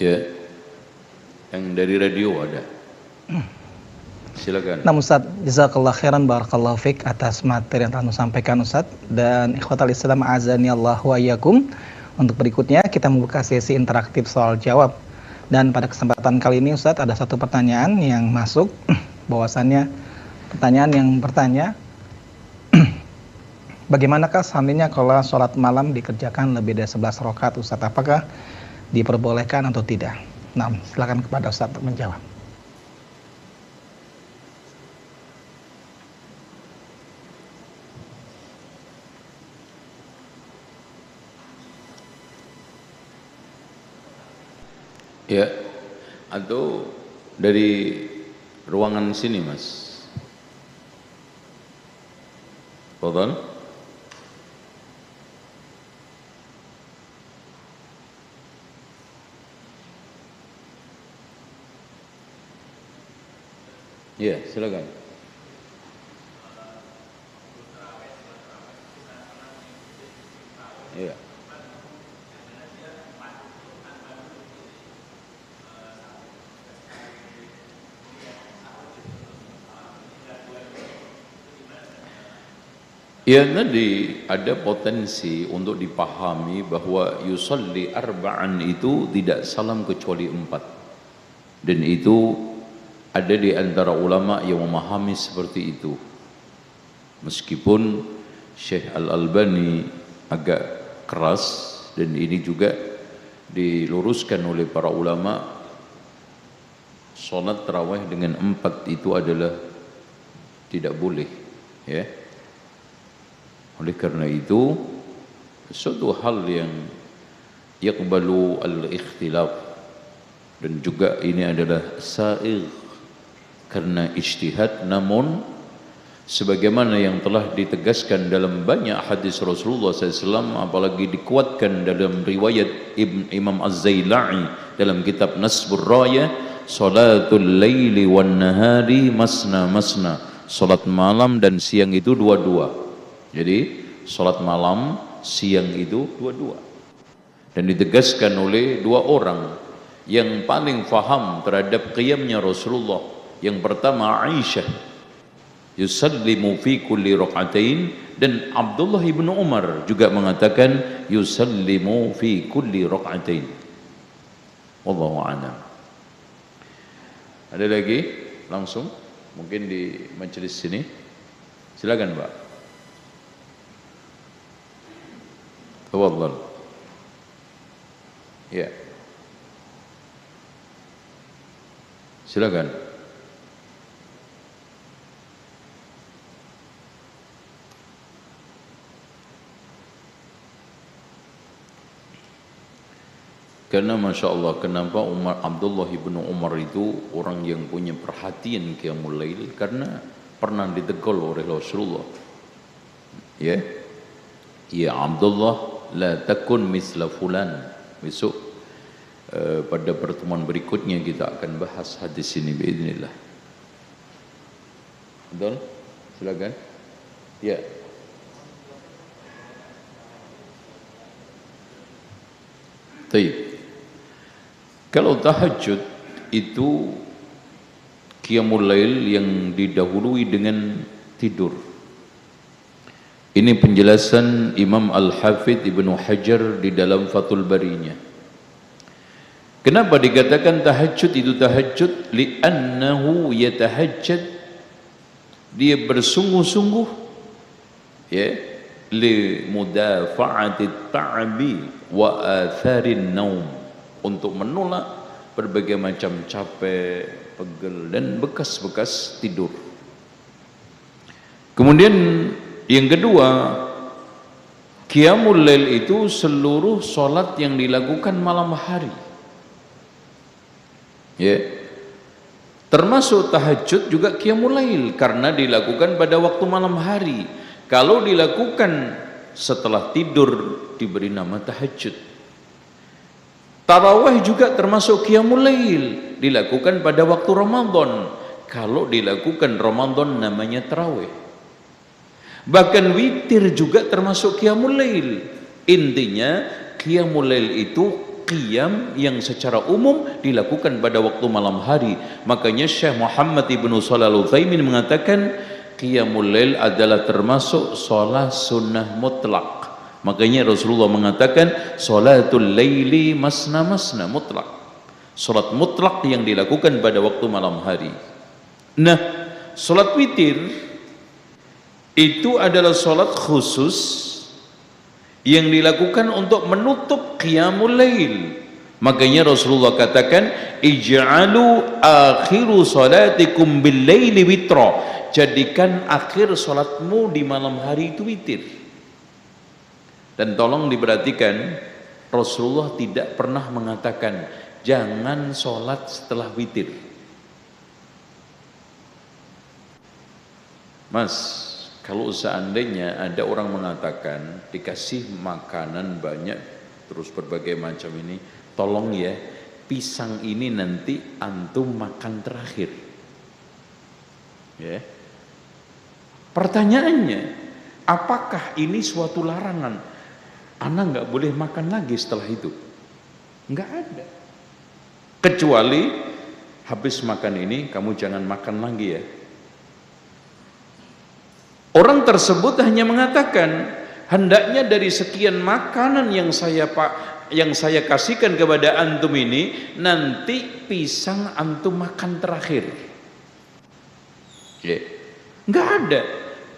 Ya, yang dari radio ada. Silakan. Nah Ustaz, jazakallah khairan, barakallahu fiqh atas materi yang telah disampaikan Ustaz. Dan ikhwatal Islam azani Allah wa iyyakum. Untuk berikutnya kita membuka sesi interaktif soal jawab. Dan pada kesempatan kali ini Ustaz ada satu pertanyaan yang masuk, bahwasannya pertanyaan yang bertanya, bagaimanakah seandainya kalau sholat malam dikerjakan lebih dari 11 rakaat Ustaz, apakah diperbolehkan atau tidak? Nah, silakan kepada Ustaz untuk menjawab. Ya, atau dari ruangan sini, Mas. Fadhal. Ya, silakan. Ya. Ya, tadi ada potensi untuk dipahami bahwa yusalli arba'an itu tidak salam kecuali 4, dan itu Ada di antara ulama yang memahami seperti itu. Meskipun Syekh Al-Albani agak keras, dan ini juga diluruskan oleh para ulama, sholat tarawih dengan 4 itu adalah tidak boleh, ya. Oleh karena itu, suatu hal yang yaqbalu al-ikhtilaf, dan juga ini adalah sa'ir karena ijtihad, namun sebagaimana yang telah ditegaskan dalam banyak hadis Rasulullah SAW, apalagi dikuatkan dalam riwayat Imam Az-Zailai dalam kitab Nasbur Raya, salatul laili wan nahari masna masna, salat malam dan siang itu dua-dua. Jadi salat malam, siang itu dua-dua. Dan ditegaskan oleh dua orang yang paling faham terhadap qiyamnya Rasulullah. Yang pertama Aisyah, yusallimu fi kulli rak'atain, dan Abdullah ibn Umar juga mengatakan yusallimu fi kulli rak'atain. Wallahu a'lam. Ada lagi? Langsung mungkin di majelis sini. Silakan, Pak. Tafadhal. Ya. Silakan. Karena Masya Allah, kenapa Abdullah ibn Umar itu orang yang punya perhatian qiyamul lail? Karena pernah ditegur oleh Rasulullah, ya, ya Abdullah, la takun misla fulan. Besok pada pertemuan berikutnya kita akan bahas hadis ini biiznillah. Betul? Silakan. Ya. Baik. Kalau tahajud itu qiyamul lail yang didahului dengan tidur. Ini penjelasan Imam Al-Hafidh Ibnu Hajar di dalam Fathul Barinya. Kenapa dikatakan tahajud itu tahajud? Li'annahu yatahajjad, dia bersungguh-sungguh, ya, li mudafa'ati ta'bi wa atharin naum, untuk menolak berbagai macam capek, pegel, dan bekas-bekas tidur. Kemudian yang kedua, qiyamul lail itu seluruh solat yang dilakukan malam hari, ya, termasuk tahajud juga qiyamul lail karena dilakukan pada waktu malam hari. Kalau dilakukan setelah tidur diberi nama tahajud. Tarawih juga termasuk qiyamul lail, dilakukan pada waktu Ramadan. Kalau dilakukan Ramadan namanya tarawih. Bahkan witir juga termasuk qiyamul lail. Intinya qiyamul lail itu qiyam yang secara umum dilakukan pada waktu malam hari. Makanya Syekh Muhammad ibnu Shalih Al-Utsaimin mengatakan qiyamul lail adalah termasuk salat sunnah mutlak. Makanya Rasulullah mengatakan salatul laili masna masna, mutlak, salat mutlak yang dilakukan pada waktu malam hari. Nah, salat witir itu adalah salat khusus yang dilakukan untuk menutup qiyamul lail. Makanya Rasulullah katakan ij'alu akhiru salatikum bil laili witra, jadikan akhir salatmu di malam hari itu witir. Dan tolong diperhatikan, Rasulullah tidak pernah mengatakan jangan sholat setelah witir. Mas, kalau seandainya ada orang mengatakan dikasih makanan banyak terus berbagai macam ini, tolong ya, pisang ini nanti antum makan terakhir, ya. Pertanyaannya, apakah ini suatu larangan? Anak nggak boleh makan lagi setelah itu? Nggak ada. Kecuali habis makan ini kamu jangan makan lagi ya. Orang tersebut hanya mengatakan hendaknya dari sekian makanan yang saya kasihkan kepada antum ini, nanti pisang antum makan terakhir. Ya. Nggak ada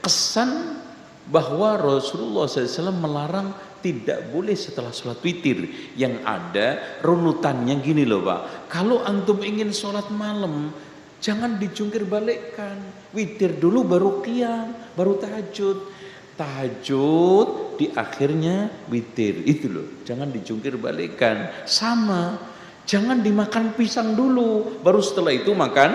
kesan bahwa Rasulullah SAW melarang tidak boleh setelah sholat witir. Yang ada runutannya gini loh Pak, kalau antum ingin sholat malam jangan dijungkir balikkan, witir dulu baru qiyam, baru tahajud. Tahajud di akhirnya witir, itu loh, jangan dijungkir balikkan. Sama, jangan dimakan pisang dulu baru setelah itu makan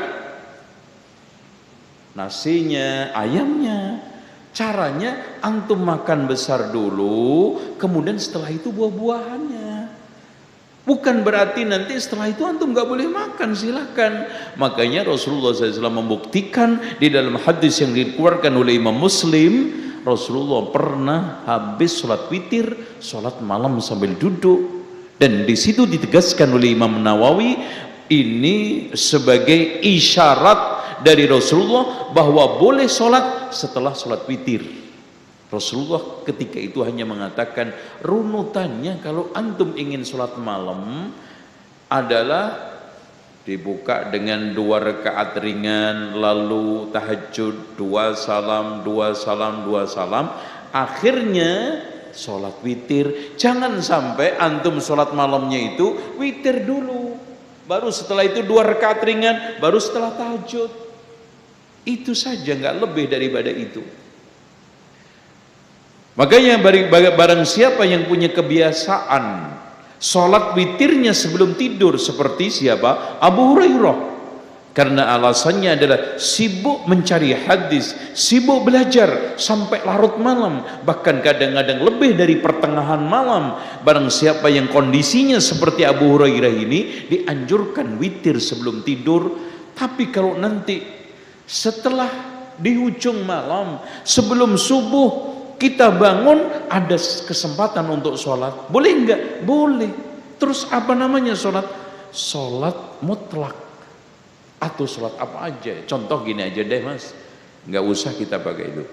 nasinya, ayamnya. Caranya antum makan besar dulu, kemudian setelah itu buah-buahannya. Bukan berarti nanti setelah itu antum gak boleh makan, silahkan. Makanya Rasulullah SAW membuktikan di dalam hadis yang dikeluarkan oleh Imam Muslim, Rasulullah pernah habis sholat witir, sholat malam sambil duduk. Dan di situ ditegaskan oleh Imam Nawawi, ini sebagai isyarat dari Rasulullah bahwa boleh sholat setelah sholat witir. Rasulullah ketika itu hanya mengatakan runutannya kalau antum ingin sholat malam adalah dibuka dengan 2 rakaat ringan, lalu tahajud 2 salam, 2 salam, 2 salam, akhirnya sholat witir. Jangan sampai antum sholat malamnya itu witir dulu, baru setelah itu 2 rakaat ringan, baru setelah tahajud. Itu saja, nggak lebih daripada itu. Makanya barang siapa yang punya kebiasaan sholat witirnya sebelum tidur seperti siapa? Abu Hurairah. Karena alasannya adalah sibuk mencari hadis, sibuk belajar sampai larut malam, bahkan kadang-kadang lebih dari pertengahan malam. Barang siapa yang kondisinya seperti Abu Hurairah ini, dianjurkan witir sebelum tidur. Tapi kalau nanti setelah di ujung malam sebelum subuh kita bangun ada kesempatan untuk sholat, boleh enggak? Boleh. Terus apa namanya sholat? Sholat mutlak atau sholat apa aja. Contoh gini aja deh mas, nggak usah kita pakai itu.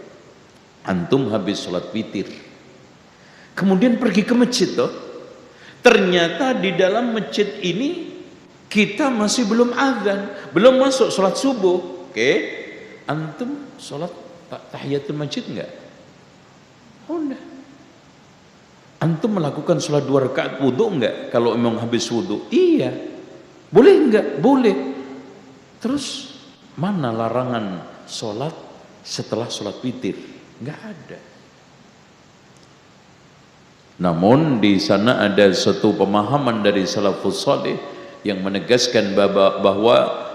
Antum habis sholat witir, kemudian pergi ke masjid toh, ternyata di dalam masjid ini kita masih belum azan, belum masuk sholat subuh. Oke, antum sholat tahiyatul masjid enggak? Udah. Antum melakukan sholat 2 rakaat wudhu enggak? Kalau memang habis wudhu, iya. Boleh enggak? Boleh. Terus mana larangan sholat setelah sholat witir? Enggak ada. Namun di sana ada satu pemahaman dari salafus saleh yang menegaskan bahwa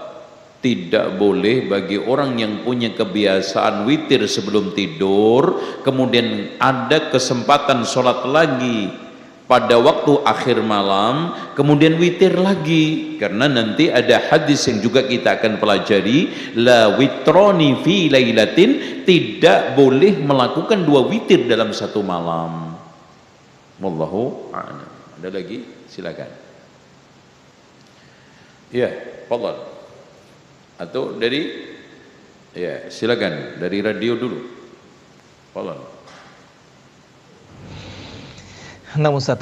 tidak boleh bagi orang yang punya kebiasaan witir sebelum tidur, kemudian ada kesempatan sholat lagi pada waktu akhir malam, kemudian witir lagi. Karena nanti ada hadis yang juga kita akan pelajari, la witroni fi lailatin, tidak boleh melakukan 2 witir dalam satu malam. Wallahu a'lam. Ada lagi? Silakan. Ya, fadhal. Atau dari, ya silakan dari radio dulu. Tolong. Nah Ustaz,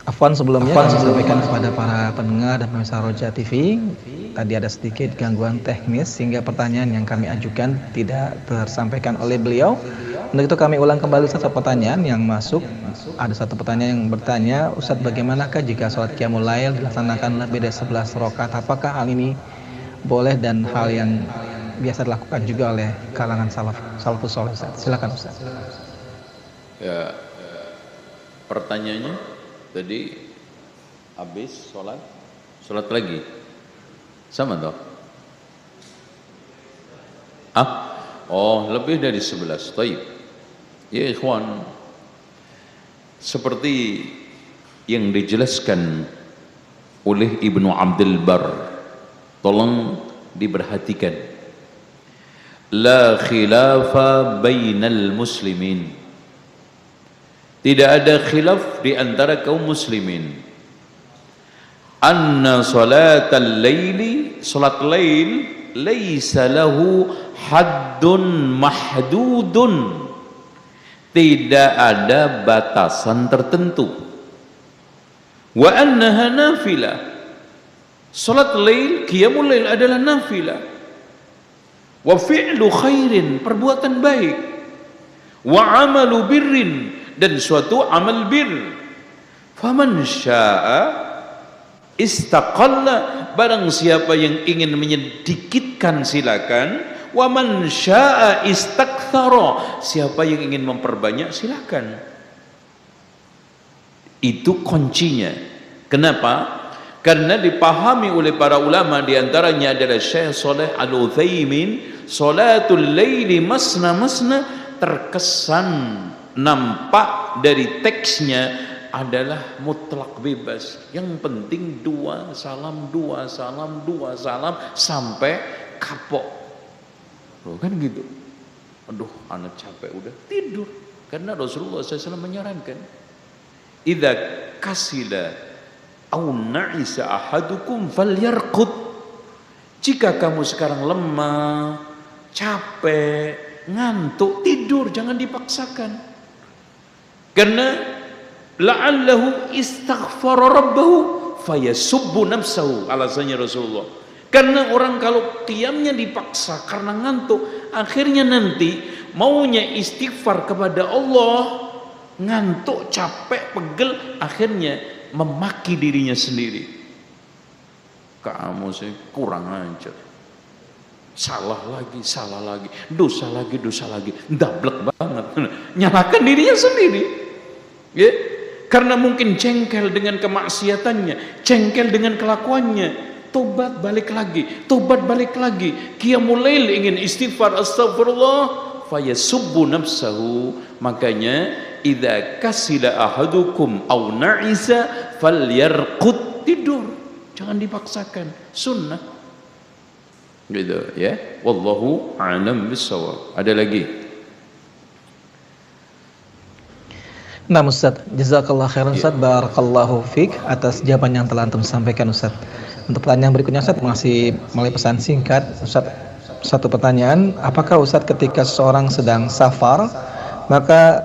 afwan sebelumnya kami sampaikan kepada para pendengar dan pemirsa Roja TV, tadi ada sedikit gangguan teknis sehingga pertanyaan yang kami ajukan tidak tersampaikan oleh beliau. Untuk itu kami ulang kembali satu pertanyaan yang masuk. Ada satu pertanyaan yang bertanya, Ustaz, bagaimanakah jika sholat qiyamul lail dilaksanakan lebih dari 11 rakaat? Apakah hal ini boleh dan hal yang biasa dilakukan juga oleh kalangan salafus saleh? Silakan Ustaz. Ya, pertanyaannya tadi habis sholat lagi sama toh? Oh, lebih dari 11. Taib. Ya ikhwan, seperti yang dijelaskan oleh Ibnu Abdul Bar, tolong diperhatikan, la khilafa bainal muslimin, tidak ada khilaf di antara kaum muslimin, anna salatal laili, salat lail, laisa lahu haddun mahdudun, tidak ada batasan tertentu, wa annaha nafilah, salat lail, qiyamul lail adalah nafilah, wa fi'lu khairin, perbuatan baik, wa amalu birrin, dan suatu amal bir. Faman syaa istaqalla, barang siapa yang ingin menyedikitkan silakan, wa man syaa istakthara, siapa yang ingin memperbanyak silakan. Itu kuncinya. Kenapa? Karena dipahami oleh para ulama, diantaranya adalah Syekh Shalih Al-Utsaimin, salatul laili masna masna, terkesan nampak dari teksnya adalah mutlak bebas. Yang penting dua salam sampai kapok. Loh, kan gitu. Aduh, anak capek, udah tidur. Karena Rasulullah SAW menyarankan, idza kasila au na'isa ahadukum falyarqud, jika kamu sekarang lemah, capek, ngantuk, tidur, jangan dipaksakan. Karena la'allahu istaghfara rabbahu fayasubbu nafsahu, alasannya Rasulullah. Karena orang kalau qiyamnya dipaksa karena ngantuk, akhirnya nanti maunya istighfar kepada Allah, ngantuk, capek, pegel, akhirnya memaki dirinya sendiri. Kamu sih kurang ajar, salah lagi, dosa lagi, ndablek banget, nyalakan dirinya sendiri, ya. Karena mungkin jengkel dengan kemaksiatannya, jengkel dengan kelakuannya, tobat balik lagi, qiyamul lail ingin istighfar, astagfirullah, fayasubbu nafsahu. Makanya idza kasila ahadukum aw na'isa falyarqud, tidur, jangan dipaksakan, sunnah gitu ya. Wallahu a'lam bissawab. Ada lagi? Nah Ustaz, jazakallah khairan Ustaz, barakallahu fiik atas jawaban yang telah antum sampaikan Ustaz. Untuk pertanyaan berikutnya Ustaz, masih melalui pesan singkat Ustaz. Satu pertanyaan, apakah Ustaz ketika seseorang sedang safar maka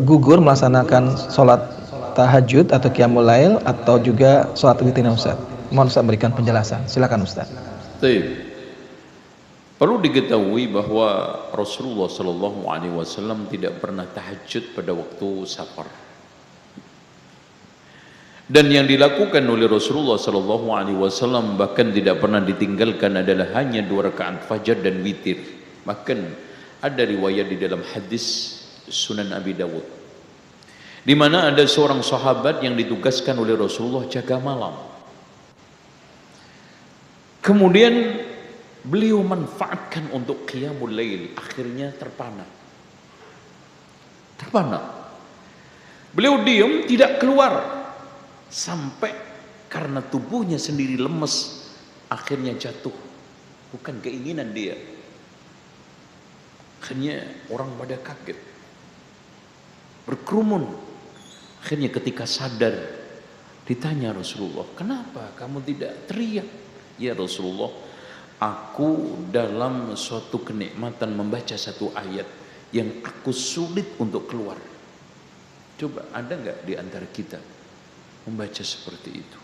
gugur melaksanakan sholat tahajud atau qiyamul lail atau juga sholat witirnya Ustaz? Mohon Ustaz berikan penjelasan. Silakan Ustaz. Baik. Perlu diketahui bahwa Rasulullah Shallallahu Alaihi Wasallam tidak pernah tahajud pada waktu safar. Dan yang dilakukan oleh Rasulullah Shallallahu Alaihi Wasallam bahkan tidak pernah ditinggalkan adalah hanya 2 rakaat fajar dan witir. Bahkan ada riwayat di dalam hadis Sunan Abi Dawud, di mana ada seorang sahabat yang ditugaskan oleh Rasulullah jaga malam. Kemudian beliau manfaatkan untuk qiyamul lail, akhirnya terpana. Beliau diam, tidak keluar, sampai karena tubuhnya sendiri lemes, akhirnya jatuh. Bukan keinginan dia. Akhirnya orang pada kaget, berkerumun. Akhirnya ketika sadar, ditanya Rasulullah, kenapa kamu tidak teriak? Ya Rasulullah, aku dalam suatu kenikmatan membaca satu ayat yang aku sulit untuk keluar. Coba ada nggak di antara kita membaca seperti itu?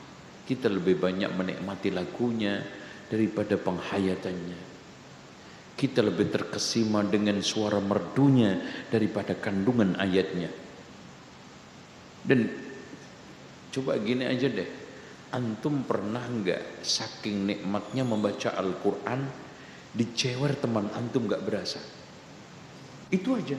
Kita lebih banyak menikmati lagunya daripada penghayatannya. Kita lebih terkesima dengan suara merdunya daripada kandungan ayatnya. Dan coba gini aja deh, antum pernah nggak saking nikmatnya membaca Al-Quran, dicewer teman antum nggak berasa? Itu aja.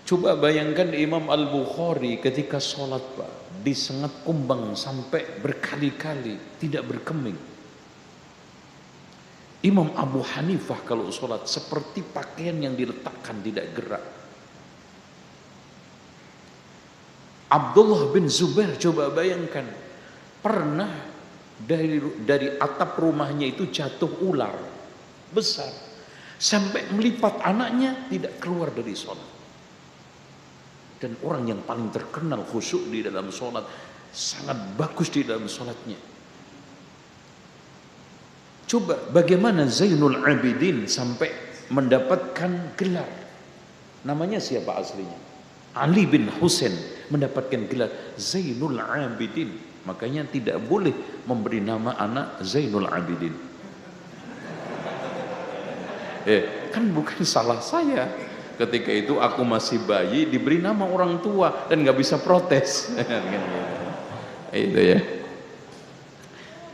Coba bayangkan Imam Al-Bukhari ketika sholat Pak, disengat kumbang sampai berkali-kali, tidak berkeming. Imam Abu Hanifah kalau sholat seperti pakaian yang diletakkan, tidak gerak. Abdullah bin Zubair, coba bayangkan, pernah dari atap rumahnya itu jatuh ular besar, sampai melipat anaknya, tidak keluar dari sholat. Dan orang yang paling terkenal khusyuk di dalam sholat, sangat bagus di dalam sholatnya. Coba bagaimana Zainul Abidin sampai mendapatkan gelar. Namanya siapa aslinya? Ali bin Husain mendapatkan gelar Zainul Abidin. Makanya tidak boleh memberi nama anak Zainul Abidin. Kan bukan salah saya. Ketika itu aku masih bayi diberi nama orang tua dan nggak bisa protes. Itu ya.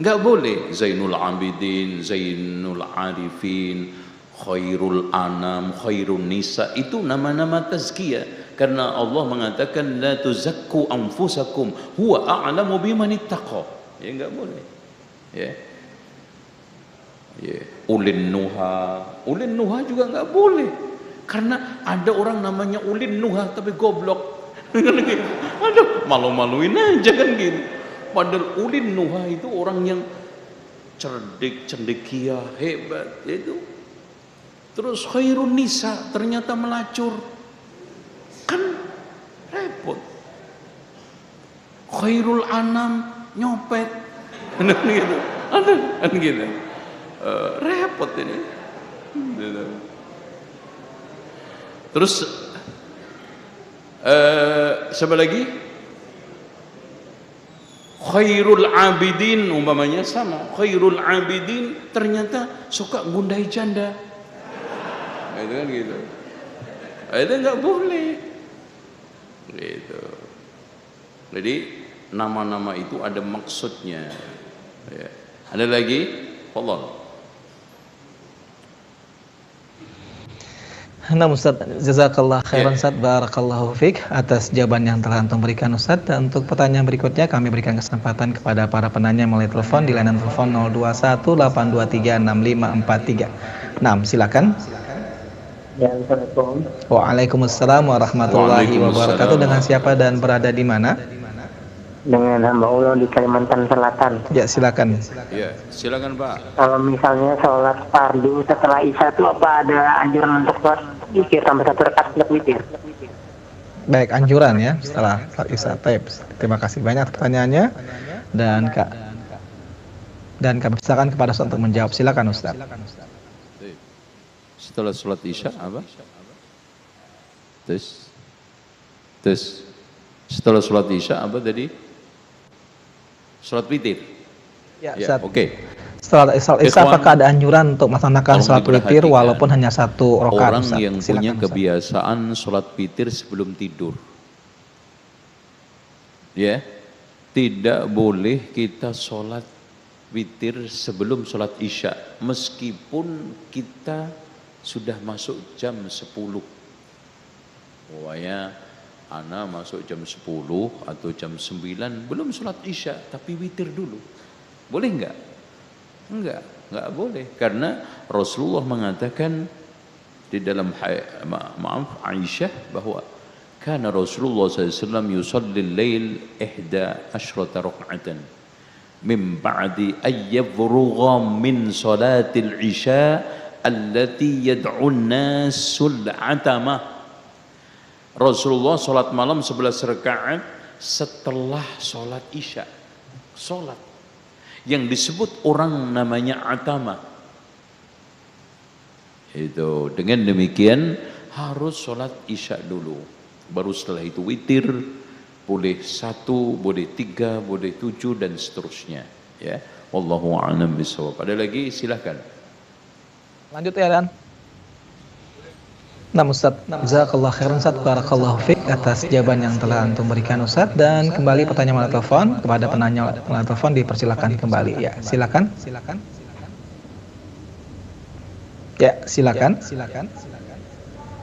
Nggak boleh Zainul Abidin, Zainul Arifin, Khairul Anam, Khairun Nisa, itu nama-nama tazkiyah. Karena Allah mengatakan la tuzakku anfusakum huwa a'lamu biman ittaqa. Ya nggak boleh. Ya. Ya. Ulin Nuha juga nggak boleh. Karena ada orang namanya Ulin Nuha tapi goblok. Aduh, malu-maluin aja kan gitu. Padahal Ulin Nuha itu orang yang cerdik, cendekia, hebat itu. Terus Khairun Nisa ternyata melacur. Kan repot. Khairul Anam nyopet. Gitu. Ada kan gitu. Repot ini. Gitu. Terus siapa lagi? Khairul Abidin umpamanya sama. Khairul Abidin ternyata suka gundai janda. Itu kan gitu. Itu nggak boleh. Gitu. Jadi nama-nama itu ada maksudnya. Ya. Ada lagi? Allah. Nah Ustaz, jazakallah khairan Ustaz, barakallahu fiqh atas jawaban yang telah Antum berikan Ustaz. Dan untuk pertanyaan berikutnya kami berikan kesempatan kepada para penanya melalui telepon di layanan telepon 0218236543. Nah, silakan. Ya, Assalamualaikum. Waalaikumsalam warahmatullahi wabarakatuh. Dengan siapa dan berada di mana? Dengan hamba Allah di Kalimantan Selatan. Ya, silakan. Ya, silakan Pak. Kalau misalnya sholat fardu setelah isya itu apa ada anjuran untuk sholat witir sampai 1 rakaat untuk witir? Baik, anjuran ya setelah isya. Terima kasih banyak pertanyaannya dan kami silakan kepada Ustaz untuk menjawab. Silakan Ustaz. Setelah sholat isya apa? Tes. Setelah sholat isya apa tadi? Sholat witir. Ya, Oke. Setelah isya apakah ada anjuran untuk melaksanakan sholat witir walaupun hanya 1 rakaat? Orang yang punya kebiasaan sholat witir sebelum tidur, ya, tidak boleh kita sholat witir sebelum sholat isya meskipun kita sudah masuk jam 10. Pokoknya ana masuk jam 10 atau jam 9 belum sholat isya tapi witir dulu. Boleh enggak? Enggak boleh. Karena Rasulullah mengatakan di dalam Aisyah bahwa kana Rasulullah SAW yusalli al-lail 11 rak'atan min ba'di ayyafrugha min salatil isya allati yad'un nasul atama. Rasulullah sholat malam 11 rakaat setelah sholat isya. Sholat yang disebut orang namanya atama. Itu dengan demikian harus sholat isya dulu. Baru setelah itu witir, boleh 1, boleh 3, boleh 7 dan seterusnya. Ya, wallahu a'lam bishawab. Ada lagi? Silakan. Lanjut ya Dan. Nah Ustaz, jazakallah khairan Ustaz, barakallahu fiqh atas jawaban yang telah Antum berikan Ustaz. Dan kembali pertanyaan melalui telepon kepada penanya melalui telepon dipersilakan kembali. Ya, silakan. Ya, silakan.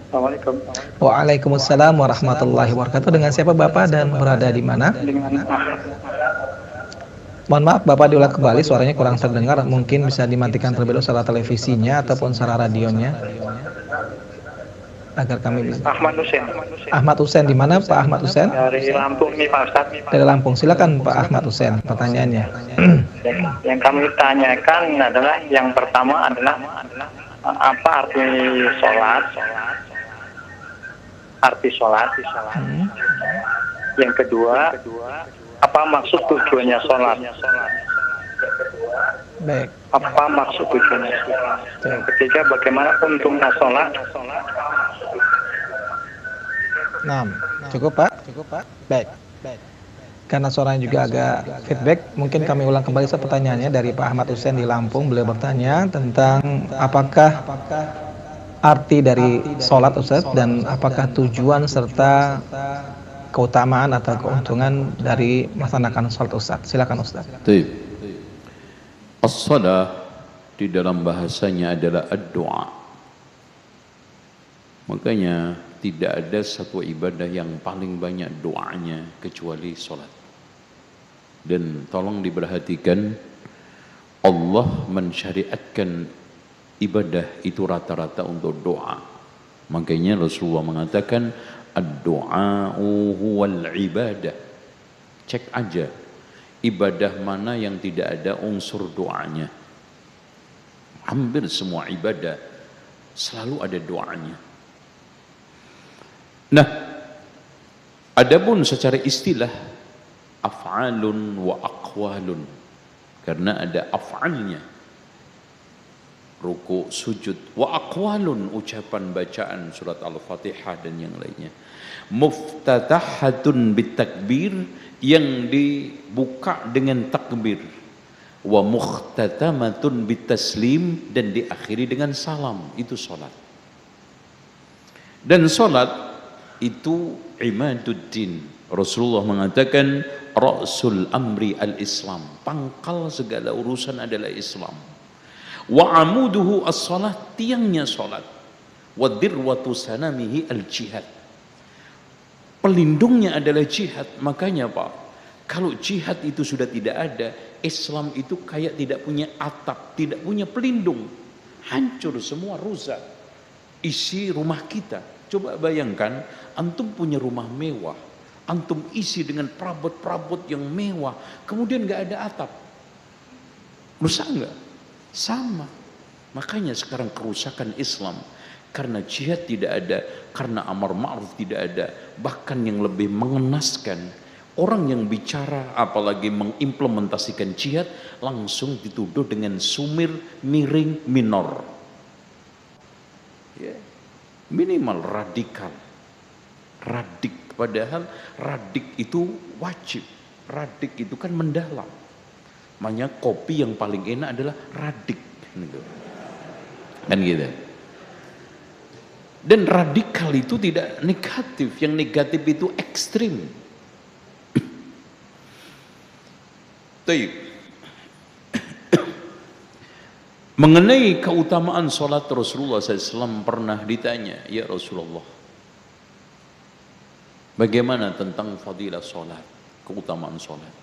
Assalamualaikum. Waalaikumsalam warahmatullahi wabarakatuh. Dengan siapa Bapak dan berada di mana? Mohon maaf Bapak, diulang kembali, suaranya kurang terdengar. Mungkin bisa dimatikan terlebih dahulu secara televisinya ataupun secara radionya agar kami bisa. Ahmad Husain di mana Pak Ahmad Husain? Dari Lampung nih Pak Ustaz. Dari Lampung. Silakan Pak Ahmad Husain pertanyaannya. Yang kami tanyakan adalah yang pertama adalah apa arti sholat? Yang kedua, apa maksud tujuannya sholat? Baik. Apa maksud tujuannya sholat? Yang ketiga, bagaimana untungnya sholat? Nah, cukup Pak. Baik. Karena suaranya juga agak feedback, mungkin kami ulang kembali pertanyaannya dari Pak Ahmad Husain di Lampung. Beliau bertanya tentang apakah arti dari sholat Ustaz, dan apakah tujuan serta keutamaan atau keuntungan dari melaksanakan sholat Ustaz? Silakan Ustaz. Baik. As-shalah di dalam bahasanya adalah ad-du'a. Makanya tidak ada satu ibadah yang paling banyak doanya kecuali sholat. Dan tolong diperhatikan, Allah mensyariatkan ibadah itu rata-rata untuk doa. Makanya Rasulullah mengatakan ad-du'a'u huwal ibadah. Cek aja ibadah mana yang tidak ada unsur doanya. Hampir semua ibadah selalu ada doanya. Nah, adapun secara istilah af'alun wa aqwalun, karena ada af'alnya, ruku, sujud, wa aqwalun, ucapan bacaan surat Al-Fatihah dan yang lainnya. Muftatahatun bitakbir, yang dibuka dengan takbir, wa mukhtatamatun bitaslim, dan diakhiri dengan salam. Itu salat. Dan salat itu imaduddin. Rasulullah mengatakan ra'sul amri al-islam, pangkal segala urusan adalah Islam. Wa amuduhu as-salah, tiangnya salat. Wa dirwatu sanamihi al-jihad, pelindungnya adalah jihad. Makanya Pak, kalau jihad itu sudah tidak ada, Islam itu kayak tidak punya atap, tidak punya pelindung, hancur semua, rusak isi rumah kita. Coba bayangkan, antum punya rumah mewah, antum isi dengan perabot-perabot yang mewah, kemudian gak ada atap, rusak nggak? Sama. Makanya sekarang kerusakan Islam karena jihad tidak ada, karena amar ma'ruf tidak ada. Bahkan yang lebih mengenaskan, orang yang bicara apalagi mengimplementasikan jihad langsung dituduh dengan sumir, miring, minor. Minimal radikal, radik, padahal radik itu wajib, radik itu kan mendalam. Makanya kopi yang paling enak adalah radik, kan gitu. Dan radikal itu tidak negatif, yang negatif itu ekstrim. Mengenai keutamaan salat, Rasulullah SAW pernah ditanya, ya Rasulullah, bagaimana tentang fadilah salat, keutamaan salat?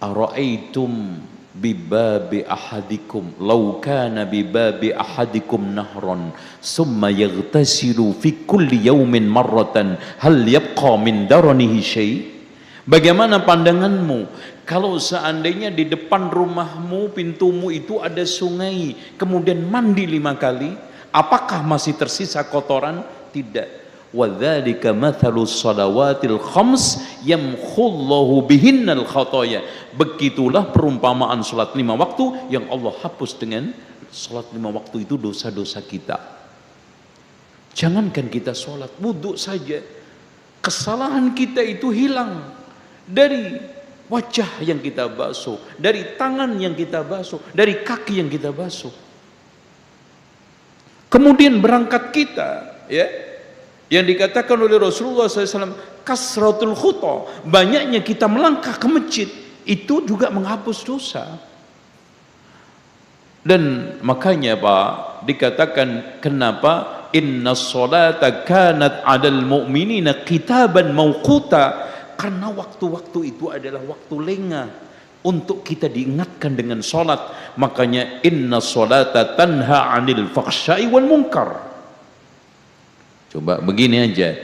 Ara'aitum bibabi ahadikum law kana bibabi ahadikum nahran summa yaghtasilu fi kulli yawmin marratan hal yabqa min daranihi syai'. Bagaimana pandanganmu kalau seandainya di depan rumahmu, pintumu itu ada sungai, kemudian mandi 5 kali, apakah masih tersisa kotoran? Tidak. Wadzalika mathalus shalawatil khams yamkhullahu bihinnal khataya. Begitulah perumpamaan salat 5 waktu yang Allah hapus dengan salat 5 waktu itu dosa-dosa kita. Jangankan kita salat, wudhu saja kesalahan kita itu hilang. Dari wajah yang kita basuh, dari tangan yang kita basuh, dari kaki yang kita basuh. Kemudian berangkat kita, ya, yang dikatakan oleh Rasulullah SAW, kasratul khuta, banyaknya kita melangkah ke masjid, itu juga menghapus dosa. Dan makanya Pak, dikatakan kenapa inna sholata kanat 'alal mu'minina kitaban mauquta, karena waktu-waktu itu adalah waktu lengah untuk kita diingatkan dengan sholat. Makanya inna sholata tanha 'anil fakhsya'i wal munkar. Coba begini aja,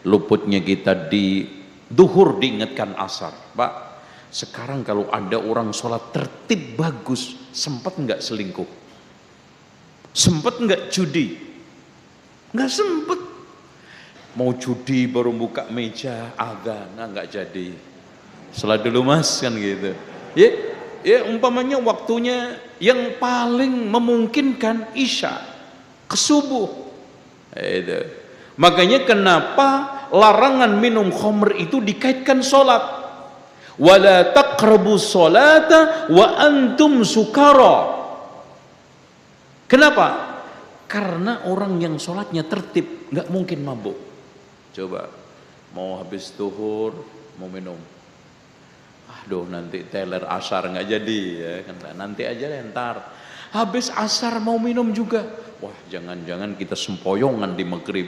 luputnya kita di duhur diingatkan asar. Pak, sekarang kalau ada orang sholat tertib bagus, sempat nggak selingkuh? Sempat nggak judi? Nggak sempet. Mau judi baru buka meja adzan, nggak jadi. Salat dulu Mas, kan gitu. Ya umpamanya waktunya yang paling memungkinkan isya ke subuh. Itu. Makanya kenapa larangan minum khamr itu dikaitkan salat. Wala taqrabus salata wa antum sukara. Kenapa? Karena orang yang sholatnya tertib nggak mungkin mabuk. Coba mau habis zuhur mau minum, aduh nanti teler asar nggak jadi ya kan, nanti aja deh ntar. Habis asar mau minum juga, wah jangan-jangan kita sempoyongan di maghrib.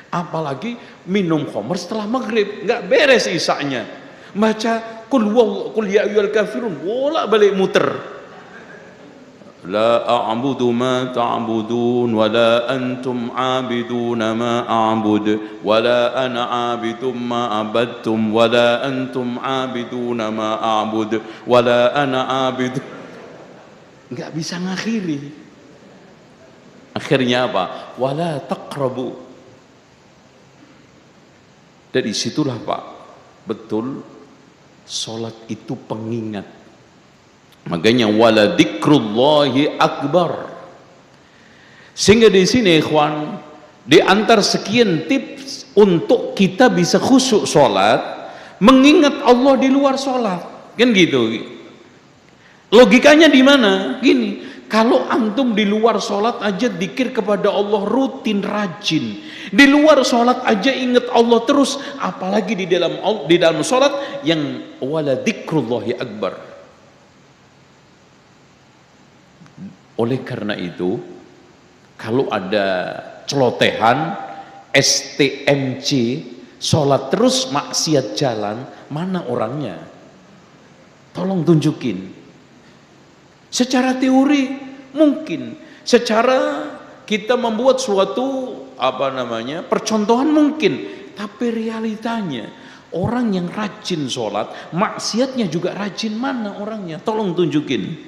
Apalagi minum khamr setelah maghrib, nggak beres isaknya. Baca kul ya ayyuhal kafirun, bolak-balik muter. La a'budu ma ta'budun wa la antum 'abiduna ma a'bud wa la ana 'abidum ma abadtum wa la antum 'abiduna ma a'bud wa la ana 'abid. Enggak bisa ngakhiri. Akhirnya apa? Wala taqrabu. Dari situlah Pak, betul salat itu pengingat. Makanya wala dzikrullahi akbar. Sehingga di sini ikhwan, di antar sekian tips untuk kita bisa khusyuk salat, mengingat Allah di luar salat. Kan gitu. Logikanya di mana? Gini, kalau antum di luar salat aja dzikir kepada Allah rutin rajin. Di luar salat aja ingat Allah terus, apalagi di dalam salat yang wala dzikrullahi akbar. Oleh karena itu, kalau ada celotehan STMC, sholat terus maksiat jalan, mana orangnya? Tolong tunjukin. Secara teori mungkin, secara kita membuat suatu percontohan mungkin, tapi realitanya orang yang rajin sholat, maksiatnya juga rajin, mana orangnya? Tolong tunjukin.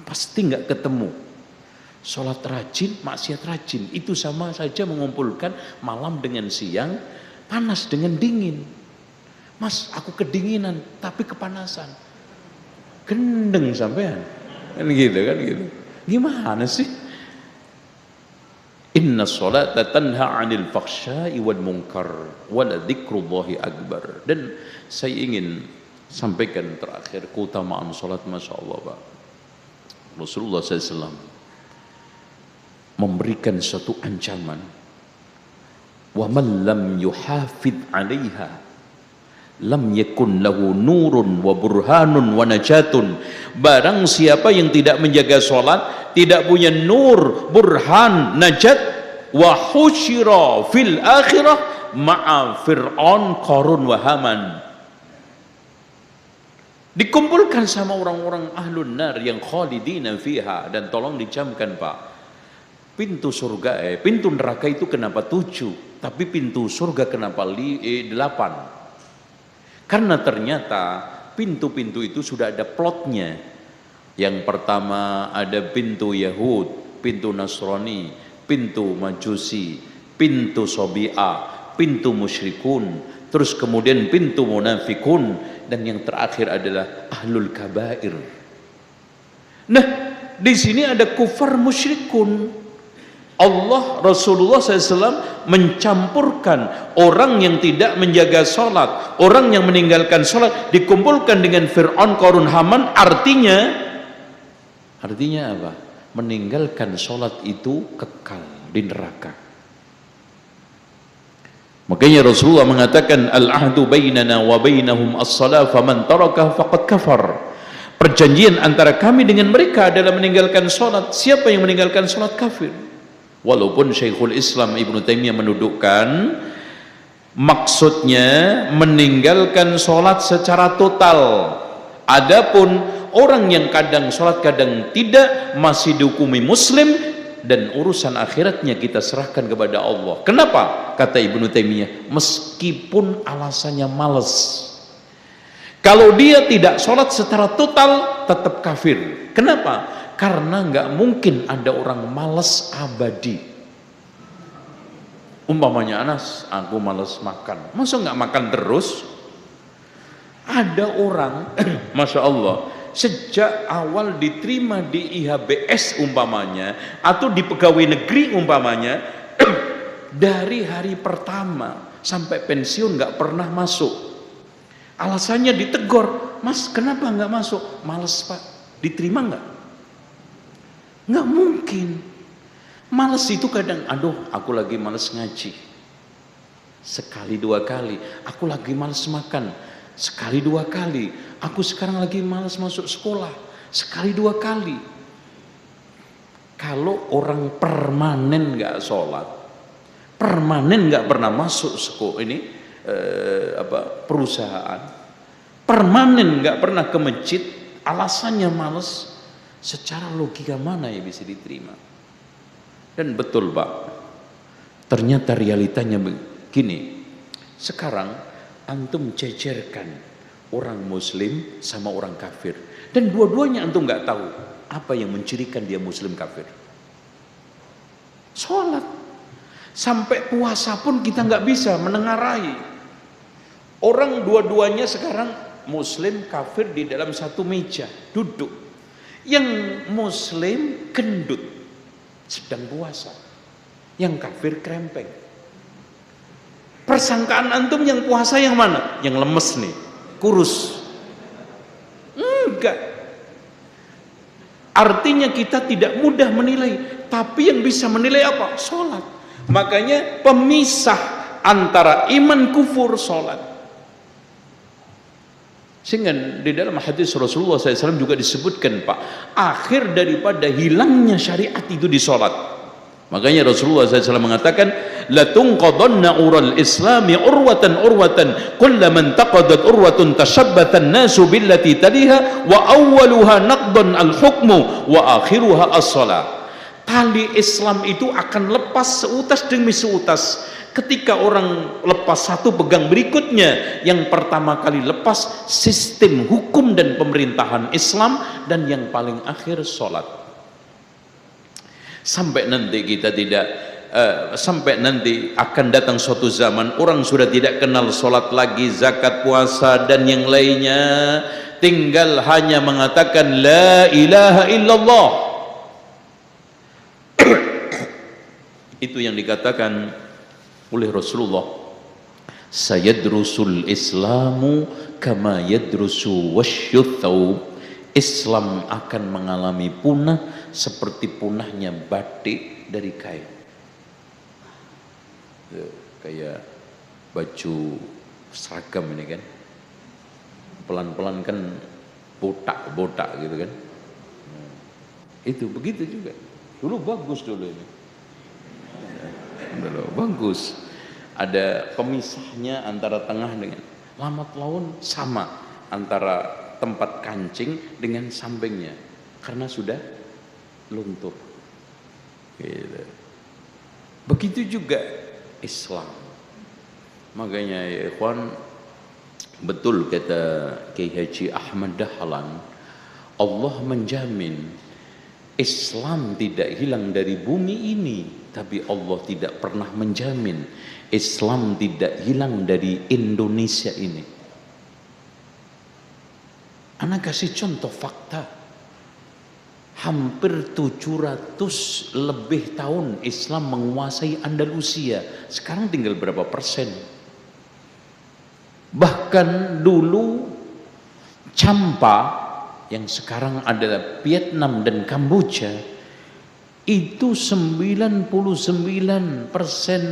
Pasti nggak ketemu. Sholat rajin, maksiat rajin, itu sama saja mengumpulkan malam dengan siang, panas dengan dingin. Mas, aku kedinginan tapi kepanasan, gendeng sampean, kan gitu. Gimana sih? Inna sholata tanha 'anil fakhsya'i wal munkar wa la dzikrullahi akbar. Dan saya ingin sampaikan terakhir keutamaan sholat, masya Allah Pak. Rasulullah SAW memberikan satu ancaman, wa man lam yuhafid 'alaiha lam yakun lahu nurun wa burhanun wa najatun. Barang siapa yang tidak menjaga salat, tidak punya nur, burhan, najat, wa husyira fil akhirah ma'a fir'aun, qarun wa haman. Dikumpulkan sama orang-orang ahlun nar yang khalidina fiha. Dan tolong dicamkan Pak, pintu surga pintu neraka itu kenapa 7, tapi pintu surga kenapa 8? Karena ternyata pintu-pintu itu sudah ada plotnya. Yang pertama ada pintu Yahud, pintu Nasrani, pintu Majusi, pintu Sobi'ah, pintu musyrikun, terus kemudian pintu munafikun, dan yang terakhir adalah ahlul kabair. Nah, di sini ada kufar musyrikun. Allah, Rasulullah SAW mencampurkan orang yang tidak menjaga sholat, orang yang meninggalkan sholat, dikumpulkan dengan Fir'aun, Qarun, Haman. Artinya apa? Meninggalkan sholat itu kekal di neraka. Makanya Rasulullah mengatakan al-ahdu bainana wa bainahum as-salah faman tarakah faqad kafar. Perjanjian antara kami dengan mereka adalah meninggalkan salat. Siapa yang meninggalkan salat kafir. Walaupun Syekhul Islam Ibnu Taimiyah menudukkan maksudnya meninggalkan salat secara total. Adapun orang yang kadang salat kadang tidak, masih dihukumi muslim, dan urusan akhiratnya kita serahkan kepada Allah. Kenapa? Kata Ibnu Taimiyah, meskipun alasannya malas. Kalau dia tidak sholat secara total, tetap kafir. Kenapa? Karena nggak mungkin ada orang malas abadi. Umpamanya Anas, aku malas makan. Masa nggak makan terus? Ada orang, masya Allah, sejak awal diterima di IHBS umpamanya, atau di pegawai negeri umpamanya, dari hari pertama sampai pensiun nggak pernah masuk. Alasannya ditegur, Mas kenapa nggak masuk? Males Pak. Diterima nggak? Nggak mungkin. Males itu kadang, aduh aku lagi males ngaji. Sekali dua kali. Aku lagi males makan. Sekali dua kali. Aku sekarang lagi males masuk sekolah. Sekali dua kali. Kalau orang permanen nggak sholat, permanen nggak pernah masuk sekolah ini perusahaan, permanen nggak pernah ke masjid, alasannya males, secara logika mana ya bisa diterima? Dan betul Pak, ternyata realitanya begini. Sekarang antum cecerkan orang muslim sama orang kafir, dan dua-duanya antum nggak tahu apa yang mencirikan dia muslim kafir. Sholat, sampai puasa pun kita nggak bisa menengarai. Orang dua-duanya sekarang muslim kafir di dalam satu meja duduk. Yang muslim gendut sedang puasa, yang kafir krempeng. Persangkaan antum yang puasa yang mana? Yang lemes nih, kurus. Enggak. Artinya kita tidak mudah menilai, tapi yang bisa menilai apa? Sholat. Makanya pemisah antara iman kufur sholat. Sehingga di dalam hadis Rasulullah SAW juga disebutkan Pak, akhir daripada hilangnya syariat itu di sholat. Makanya Rasulullah SAW mengatakan, latunqadanna ural islami urwatan urwatan kullaman taqadat urwatun tashabbatan nasu billati taliha wa awwaluha naqdan al-hukmu wa akhiruha as-salah. Tali Islam itu akan lepas seutas demi seutas. Ketika orang lepas satu, pegang berikutnya. Yang pertama kali lepas sistem hukum dan pemerintahan Islam, dan yang paling akhir sholat. Sampai nanti kita tidak sampai nanti akan datang suatu zaman orang sudah tidak kenal sholat lagi, zakat, puasa dan yang lainnya, tinggal hanya mengatakan la ilaha illallah. Itu yang dikatakan oleh Rasulullah, sayadrusul islamu kama yadrusu wasyuthau. Islam akan mengalami punah seperti punahnya batik dari kain. Kayak baju seragam ini kan, pelan-pelan kan botak-botak gitu kan. Itu begitu juga. Dulu bagus dulu ini. Dulu bagus. Ada pemisahnya antara tengah dengan lambat laun sama antara tempat kancing dengan sampingnya karena sudah luntur. Gitu. Begitu juga Islam. Makanya ya ikhwan, betul kata Kiai Haji Ahmad Dahlan, Allah menjamin Islam tidak hilang dari bumi ini, tapi Allah tidak pernah menjamin Islam tidak hilang dari Indonesia ini. Anak kasih contoh fakta. Hampir 700 lebih tahun Islam menguasai Andalusia. Sekarang tinggal berapa persen? Bahkan dulu Champa yang sekarang adalah Vietnam dan Kamboja itu 99%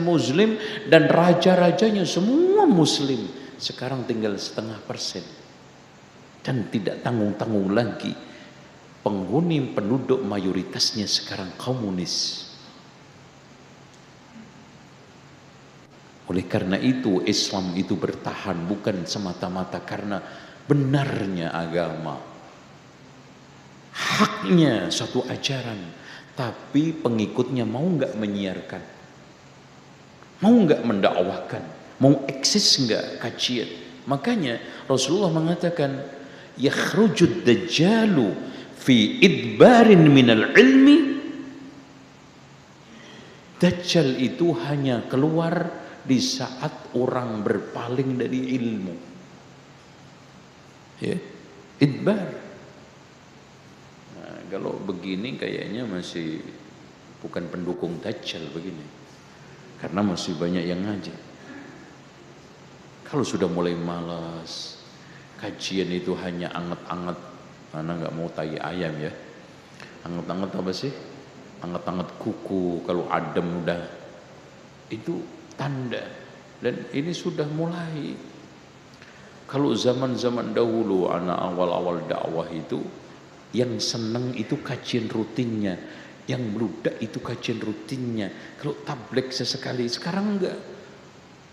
Muslim dan raja-rajanya semua Muslim. Sekarang tinggal 0,5%. Dan tidak tanggung-tanggung lagi, penghuni penduduk mayoritasnya sekarang komunis. Oleh karena itu Islam itu bertahan bukan semata-mata karena benarnya agama, haknya satu ajaran, tapi pengikutnya mau nggak menyiarkan, mau nggak mendakwahkan, mau eksis nggak kajian. Makanya Rasulullah mengatakan, yakhrujud dajjalu fi idbarin minal ilmi. Dajjal itu hanya keluar di saat orang berpaling dari ilmu. Ya, idbar. Nah, kalau begini kayaknya masih bukan pendukung Dajjal begini. Karena masih banyak yang ngaji. Kalau sudah mulai malas, kajian itu hanya anget-anget, karena nggak mau tai ayam ya. Anget-anget apa sih? Anget-anget kuku, kalau adem udah, itu tanda. Dan ini sudah mulai. Kalau zaman-zaman dahulu, anak awal-awal dakwah itu, yang senang itu kajian rutinnya, yang meludak itu kajian rutinnya. Kalau tabligh sesekali, sekarang enggak.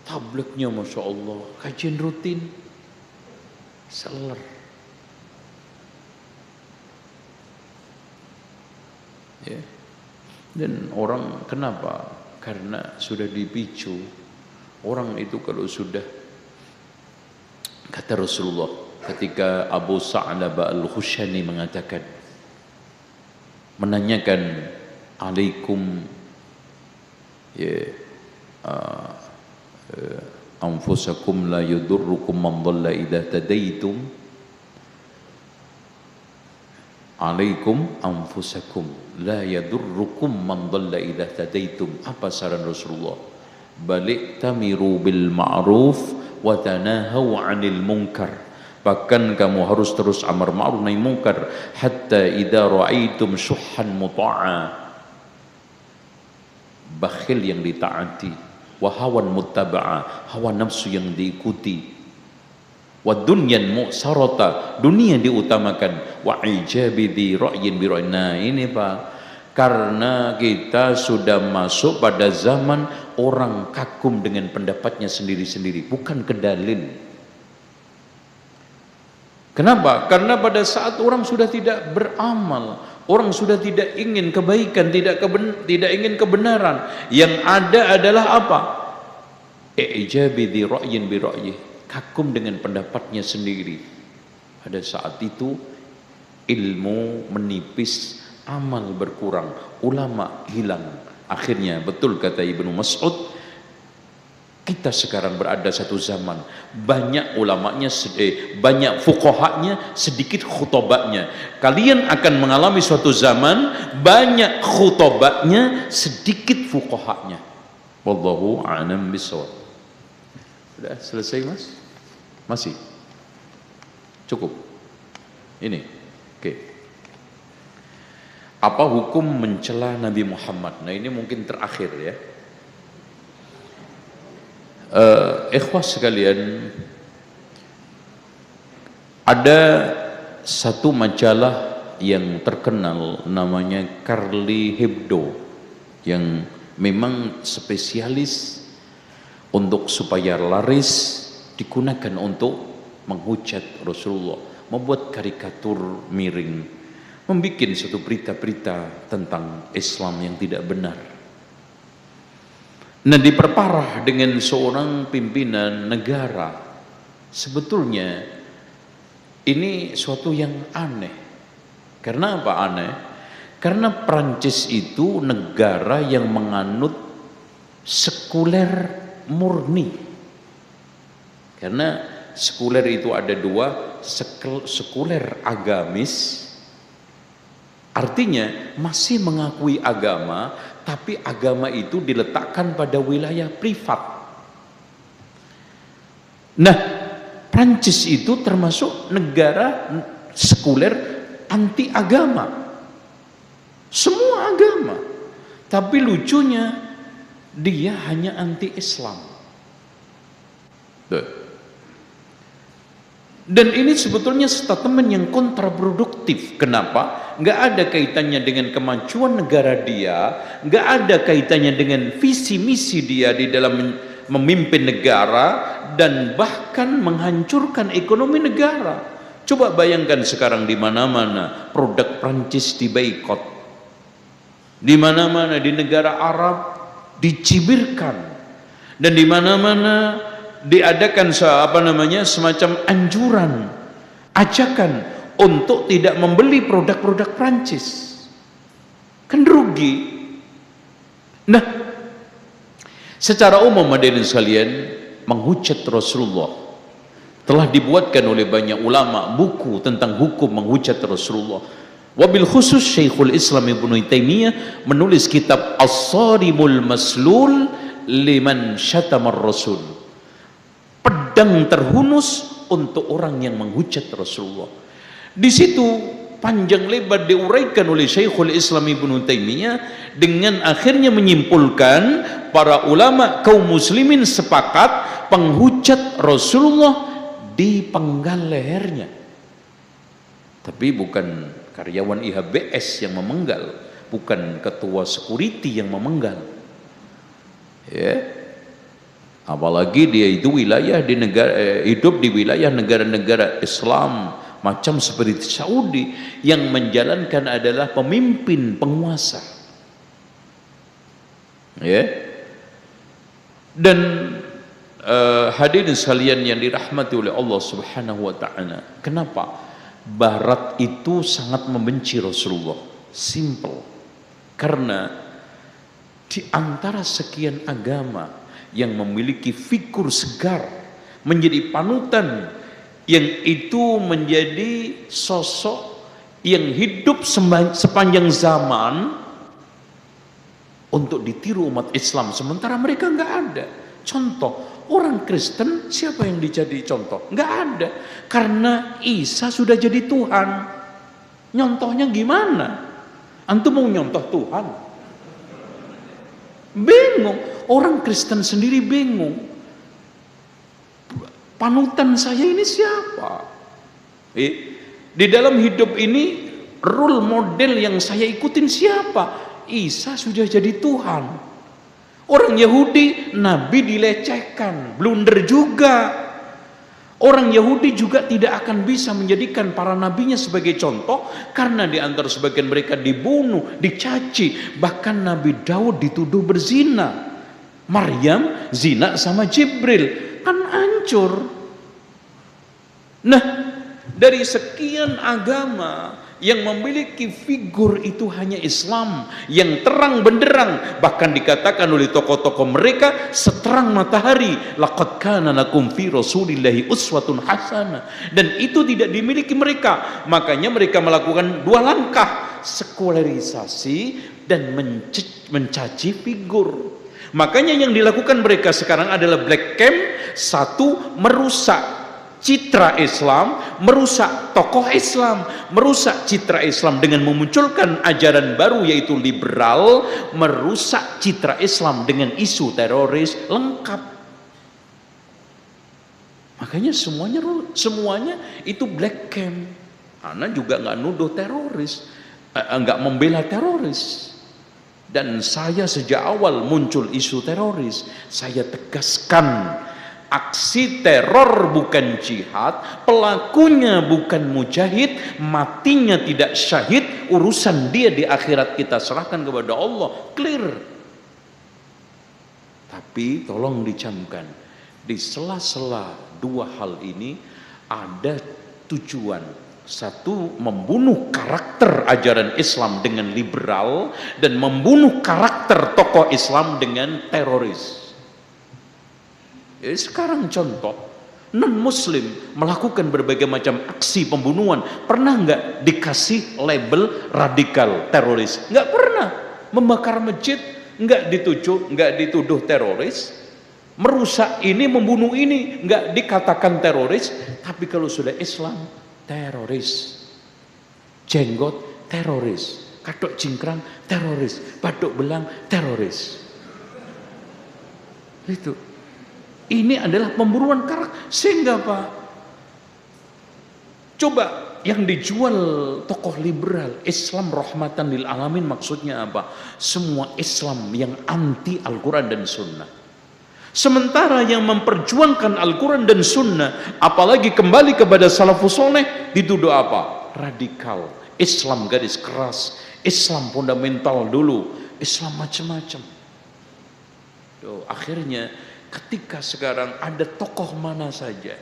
Tablighnya Masya Allah, kajian rutin, seler. Ya. Dan orang kenapa? Karena sudah dipicu. Orang itu kalau sudah, kata Rasulullah ketika Abu Sa'labah Al-Khushani mengatakan, menanyakan, alaikum ya anfusakum la yudurrukum man dhalla idza tadaitum, alaikum anfusakum la yadurrukum man dhalla idza tadaitum. Apa saran Rasulullah? Balik tamiru bil ma'ruf wa tanahau 'anil munkar. Bahkan kamu harus terus amar ma'ruf nahi munkar, hatta idza ra'aitum syuhhan muta'a, bakhil yang ditaati, wa hawan muttaba'a, hawa nafsu yang diikuti, wa dunyan mu'sarata, dunia diutamakan, wa ijabi di ra'yin bi ra'yin. Nah ini Pak, karena kita sudah masuk pada zaman orang kagum dengan pendapatnya sendiri-sendiri, bukan ke dalil. Kenapa? Karena pada saat orang sudah tidak beramal, orang sudah tidak ingin kebaikan, tidak ingin kebenaran, yang ada adalah apa? Ijabi di ra'yin bi ra'yih, kagum dengan pendapatnya sendiri. Pada saat itu ilmu menipis, amal berkurang, ulama hilang. Akhirnya betul kata Ibnu Mas'ud, kita sekarang berada satu zaman banyak ulamanya, banyak fuqahanya, sedikit khutobanya. Kalian akan mengalami suatu zaman banyak khutobanya, sedikit fuqahanya. Wallahu a'lam bishawab. Sudah selesai Mas? Masih? Cukup? Ini? Oke. Apa hukum mencela Nabi Muhammad? Nah ini mungkin terakhir ya. Ikhwah sekalian, ada satu majalah yang terkenal namanya Charlie Hebdo, yang memang spesialis untuk supaya laris digunakan untuk menghujat Rasulullah, membuat karikatur miring, membuat suatu berita-berita tentang Islam yang tidak benar. Nah diperparah dengan seorang pimpinan negara. Sebetulnya ini suatu yang aneh. Karena apa aneh? Karena Prancis itu negara yang menganut sekuler murni. Karena sekuler itu ada dua, sekuler agamis, artinya masih mengakui agama, tapi agama itu diletakkan pada wilayah privat. Nah, Prancis itu termasuk negara sekuler anti agama, semua agama, tapi lucunya dia hanya anti Islam. Dan ini sebetulnya statement yang kontraproduktif. Kenapa? Nggak ada kaitannya dengan kemajuan negara dia, nggak ada kaitannya dengan visi misi dia di dalam memimpin negara, dan bahkan menghancurkan ekonomi negara. Coba bayangkan sekarang di mana-mana produk Prancis diboikot, di mana-mana di negara Arab dicibirkan, dan di mana-mana diadakan semacam anjuran, ajakan untuk tidak membeli produk-produk Prancis. Kan rugi. Nah, secara umum hadirin sekalian, menghujat Rasulullah telah dibuatkan oleh banyak ulama buku tentang hukum menghujat Rasulullah. Wabil khusus Syekhul Islam Ibnu Taimiyah menulis kitab As-Sarimul Maslul liman syatamar Rasul, pedang terhunus untuk orang yang menghujat Rasulullah. Di situ panjang lebar diuraikan oleh Syekhul Islam Ibnu Taimiyah dengan akhirnya menyimpulkan para ulama kaum muslimin sepakat penghujat Rasulullah dipenggal lehernya. Tapi bukan karyawan IHBS yang memenggal, bukan ketua security yang memenggal. Ya. Apalagi dia itu wilayah di negara, hidup di wilayah negara-negara Islam macam seperti Saudi yang menjalankan adalah pemimpin penguasa. Ya. Dan hadirin sekalian yang dirahmati oleh Allah Subhanahu wa taala, kenapa Barat itu sangat membenci Rasulullah? Simple. Karena di antara sekian agama yang memiliki figur segar, menjadi panutan, yang itu menjadi sosok yang hidup sepanjang zaman untuk ditiru umat Islam, sementara mereka nggak ada contoh. Orang Kristen siapa yang dijadi contoh? Nggak ada, karena Isa sudah jadi Tuhan. Nyontohnya gimana? Antum mau nyontoh Tuhan? Bingung. Orang Kristen sendiri bingung. Panutan saya ini siapa? Di dalam hidup ini role model yang saya ikutin siapa? Isa sudah jadi Tuhan. Orang Yahudi, Nabi dilecehkan, blunder juga. Orang Yahudi juga tidak akan bisa menjadikan para nabinya sebagai contoh, karena di antara sebagian mereka dibunuh, dicaci, bahkan Nabi Daud dituduh berzina. Maryam zina sama Jibril, kan hancur. Nah, dari sekian agama yang memiliki figur itu hanya Islam yang terang benderang, bahkan dikatakan oleh tokoh-tokoh mereka seterang matahari, laqad kana lakum fi rasulillahi uswatun hasanah, dan itu tidak dimiliki mereka. Makanya mereka melakukan dua langkah, sekularisasi dan mencaci figur. Makanya yang dilakukan mereka sekarang adalah black camp. Satu, merusak citra Islam, merusak tokoh Islam, merusak citra Islam dengan memunculkan ajaran baru yaitu liberal, merusak citra Islam dengan isu teroris lengkap. Makanya semuanya itu black camp. Ana juga nggak nuduh teroris, nggak membela teroris. Dan saya sejak awal muncul isu teroris, saya tegaskan aksi teror bukan jihad, pelakunya bukan mujahid, matinya tidak syahid, urusan dia di akhirat kita serahkan kepada Allah, clear. Tapi tolong dicamkan, di sela-sela dua hal ini ada tujuan. Satu, membunuh karakter ajaran Islam dengan liberal, dan membunuh karakter tokoh Islam dengan teroris. Sekarang contoh, non-muslim melakukan berbagai macam aksi pembunuhan, pernah nggak dikasih label radikal teroris? Nggak pernah. Membakar masjid nggak dituduh teroris, merusak ini, membunuh ini nggak dikatakan teroris. Tapi kalau sudah Islam, teroris. Jenggot teroris, katok cingkrang teroris, batuk belang teroris. Itu. Ini adalah pembunuhan karakter. Sehingga Pak, coba yang dijual tokoh liberal, Islam rahmatan lil alamin, maksudnya apa? Semua Islam yang anti Al-Quran dan Sunnah. Sementara yang memperjuangkan Al-Quran dan Sunnah, apalagi kembali kepada salafus soleh, dituduh apa? Radikal, Islam garis keras, Islam fundamental dulu, Islam macam-macam. Akhirnya ketika sekarang ada tokoh mana saja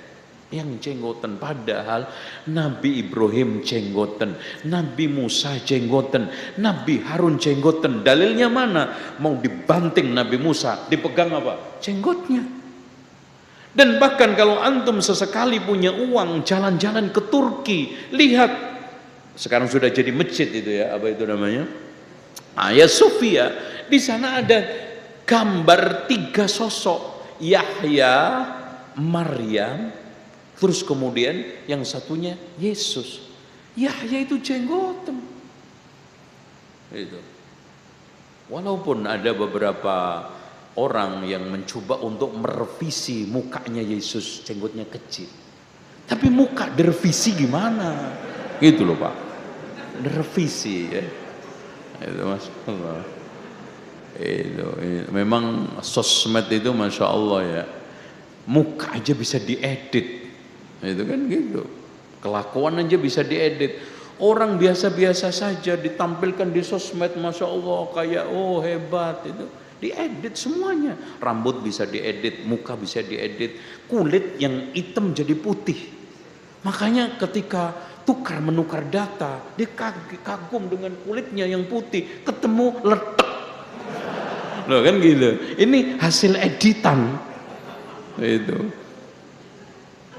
yang jenggotan, padahal Nabi Ibrahim jenggotan, Nabi Musa jenggotan, Nabi Harun jenggotan. Dalilnya mana? Mau dibanting Nabi Musa, dipegang apa? Jenggotnya. Dan bahkan kalau antum sesekali punya uang jalan-jalan ke Turki, lihat sekarang sudah jadi masjid itu ya, apa itu namanya? Hagia Sophia. Di sana ada gambar 3 sosok, Yahya, Maryam, terus kemudian yang satunya Yesus. Yahya itu jenggotan. Itu. Walaupun ada beberapa orang yang mencoba untuk merevisi mukanya Yesus, jenggotnya kecil. Tapi muka direvisi gimana? Gitu loh Pak. Direvisi ya. Itu Mas Allah. Itu memang sosmed itu Masya Allah ya. Muka aja bisa diedit. Itu kan gitu. Kelakuan aja bisa diedit. Orang biasa-biasa saja ditampilkan di sosmed, Masya Allah, kayak oh hebat itu, diedit semuanya. Rambut bisa diedit, muka bisa diedit, kulit yang hitam jadi putih. Makanya ketika tukar menukar data, dia kagum dengan kulitnya yang putih, ketemu letek. Loh kan gitu. Ini hasil editan. Itu.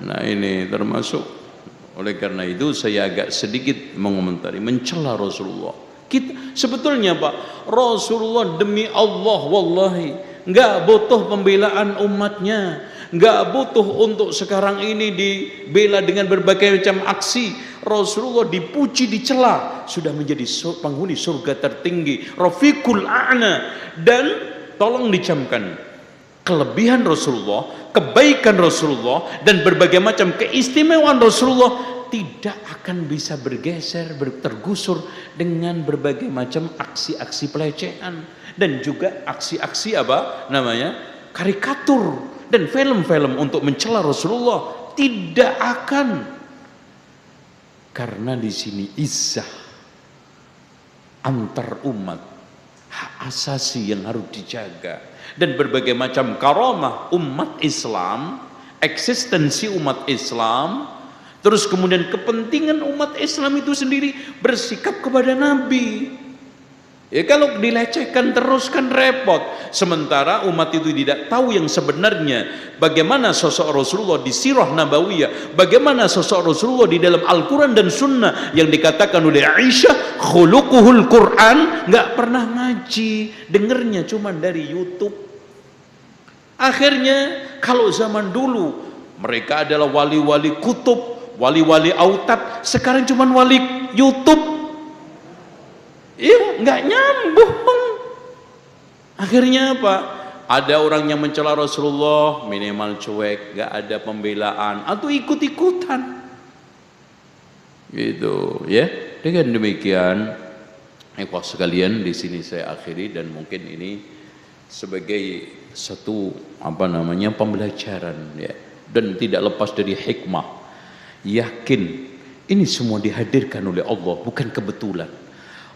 Nah ini termasuk. Oleh karena itu saya agak sedikit mengomentari, mencela Rasulullah. Kita sebetulnya Pak, Rasulullah demi Allah wallahi nggak butuh pembelaan umatnya, nggak butuh untuk sekarang ini dibela dengan berbagai macam aksi. Rasulullah dipuji, dicela, sudah menjadi penghuni surga tertinggi, Rafiqul A'la. Dan tolong dicamkan, kelebihan Rasulullah, kebaikan Rasulullah, dan berbagai macam keistimewaan Rasulullah tidak akan bisa bergeser, tergusur dengan berbagai macam aksi-aksi pelecehan dan juga aksi-aksi apa namanya, karikatur dan film-film untuk mencela Rasulullah. Tidak akan, karena di sini izzah antar umat, hak asasi yang harus dijaga, dan berbagai macam karamah umat Islam, eksistensi umat Islam, terus kemudian kepentingan umat Islam itu sendiri bersikap kepada Nabi. Ya kalau dilecehkan terus kan repot. Sementara umat itu tidak tahu yang sebenarnya, bagaimana sosok Rasulullah di sirah nabawiyah, bagaimana sosok Rasulullah di dalam Al-Quran dan Sunnah yang dikatakan oleh Aisyah khuluquhul Quran. Nggak pernah ngaji, dengernya cuma dari YouTube. Akhirnya kalau zaman dulu mereka adalah wali-wali kutub, wali-wali autat, sekarang cuma wali YouTube. Iya, nggak nyambung. Akhirnya apa? Ada orang yang mencela Rasulullah, minimal cuek, nggak ada pembelaan atau ikut-ikutan. Gitu, ya. Dengan demikian, ikhwah sekalian, di sini saya akhiri, dan mungkin ini sebagai satu apa namanya pembelajaran, ya, dan tidak lepas dari hikmah. Yakin ini semua dihadirkan oleh Allah, bukan kebetulan.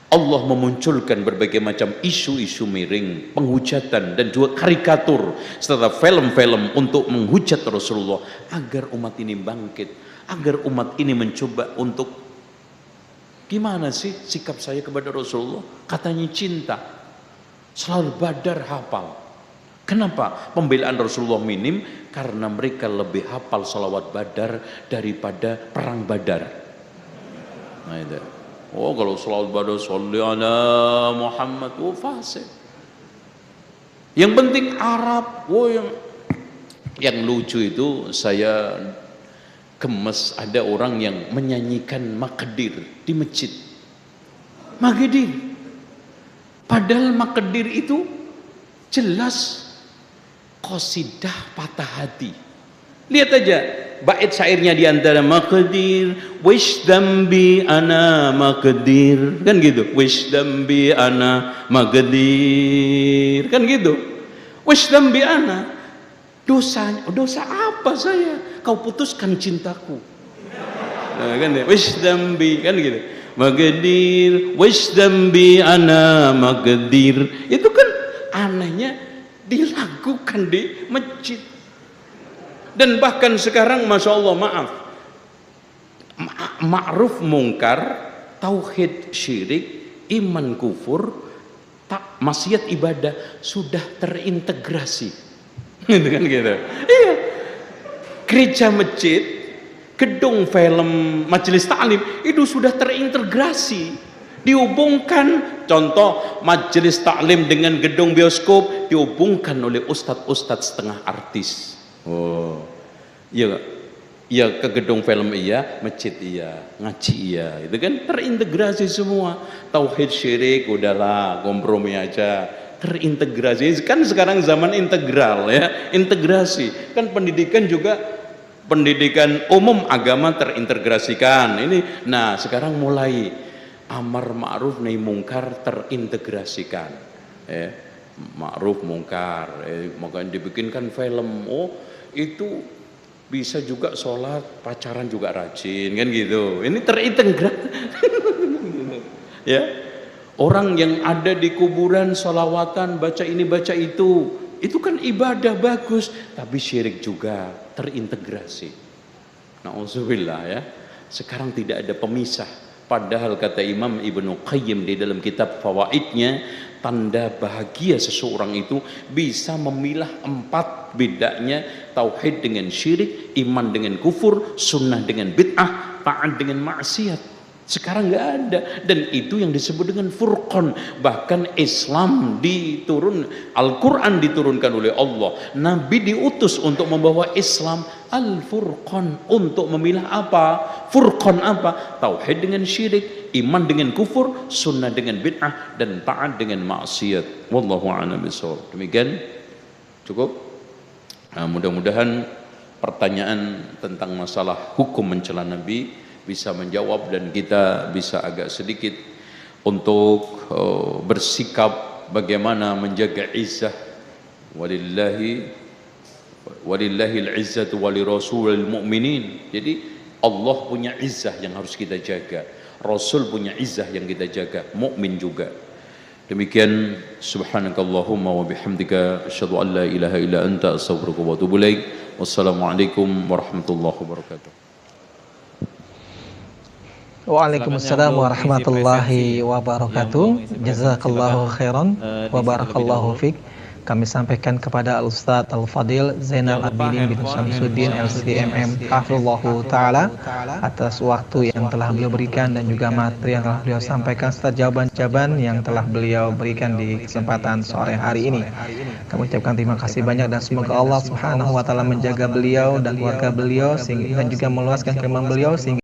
Allah memunculkan berbagai macam isu-isu miring, penghujatan dan juga karikatur serta film-film untuk menghujat Rasulullah agar umat ini bangkit, agar umat ini mencoba untuk gimana sih sikap saya kepada Rasulullah? Katanya cinta, selalu Badar hafal. Kenapa pembelaan Rasulullah minim? Karena mereka lebih hafal salawat Badar daripada perang Badar. Nah itu. Oh kalau salawat Badar, sholli ala Muhammad, oh fasih. Yang penting Arab. Oh yang lucu itu saya gemes, ada orang yang menyanyikan Maqdir di masjid. Maqdir. Padahal Maqdir itu jelas qasidah patah hati. Lihat aja bait syairnya di antara Maqdir, wish dambi ana Maqdir, kan gitu. Wish dambi ana Maqdir, kan gitu. Wish dambi ana, dosa apa saya? Kau putuskan cintaku. Nah, kan ya. Wish dambi, kan gitu. Maqdir, wish dambi ana Maqdir. Itu kan anehnya dilakukan di masjid. Dan bahkan sekarang Masya Allah, maaf, ma'ruf mungkar, tauhid syirik, iman kufur, maksiat ibadah sudah terintegrasi. Gitu kan gitu. Iya. Gereja, masjid, gedung film, majelis taklim itu sudah terintegrasi. Dihubungkan, contoh majelis taklim dengan gedung bioskop dihubungkan oleh ustadz-ustadz setengah artis. Oh, iya gak? Ya ke gedung film iya, masjid iya, ngaji iya, itu kan terintegrasi semua. Tauhid syirik udahlah kompromi aja, terintegrasi. Kan sekarang zaman integral ya, integrasi. Kan pendidikan juga pendidikan umum agama terintegrasikan. Ini nah sekarang mulai amar ma'ruf nahi mungkar terintegrasikan. Ya, ma'ruf mungkar, makanya dibikinkan film. Oh, itu bisa juga sholat, pacaran juga rajin, kan gitu. Ini terintegrasi. Ya, orang yang ada di kuburan sholawatan, baca ini baca itu kan ibadah bagus, tapi syirik juga terintegrasi. Na'udzubillah ya. Sekarang tidak ada pemisah. Padahal kata Imam Ibnu Qayyim di dalam kitab Fawaidnya, tanda bahagia seseorang itu bisa memilah 4 bedanya tauhid dengan syirik, iman dengan kufur, sunnah dengan bid'ah, taat dengan maksiat. Sekarang nggak ada, dan itu yang disebut dengan furqan. Bahkan Islam Al-Quran diturunkan oleh Allah, Nabi diutus untuk membawa Islam al-furqan, untuk memilah apa? Furqan apa? Tauhid dengan syirik, iman dengan kufur, sunnah dengan bid'ah, dan taat dengan maksiat. Wallahu a'lam bishawab. Demikian cukup. Nah, mudah-mudahan pertanyaan tentang masalah hukum mencela Nabi bisa menjawab, dan kita bisa agak sedikit untuk bersikap bagaimana menjaga izzah. Walillahil izzatu walirasulil mu'minin. Jadi Allah punya izzah yang harus kita jaga, Rasul punya izzah yang kita jaga, mukmin juga. Demikian, subhanakallahumma wa bihamdika asyhadu an la ilaha illa anta astaghfiruka wa atubu ilaik. Wassalamualaikum warahmatullahi wabarakatuh. Waalaikumsalam warahmatullahi wabarakatuh. Jazakallahu khairan wa barakallahu fiik. Kami sampaikan kepada Al-Ustadz Al-Fadil Zainal Abidin bin Syamsuddin LCMM hafizallahu taala atas waktu yang telah beliau berikan dan juga materi yang telah beliau sampaikan serta jawaban-jawaban yang telah beliau berikan di kesempatan sore hari ini. Kami ucapkan terima kasih banyak, dan semoga Allah Subhanahu wa taala menjaga beliau dan keluarga beliau, sehingga juga meluaskan keimanan beliau sehingga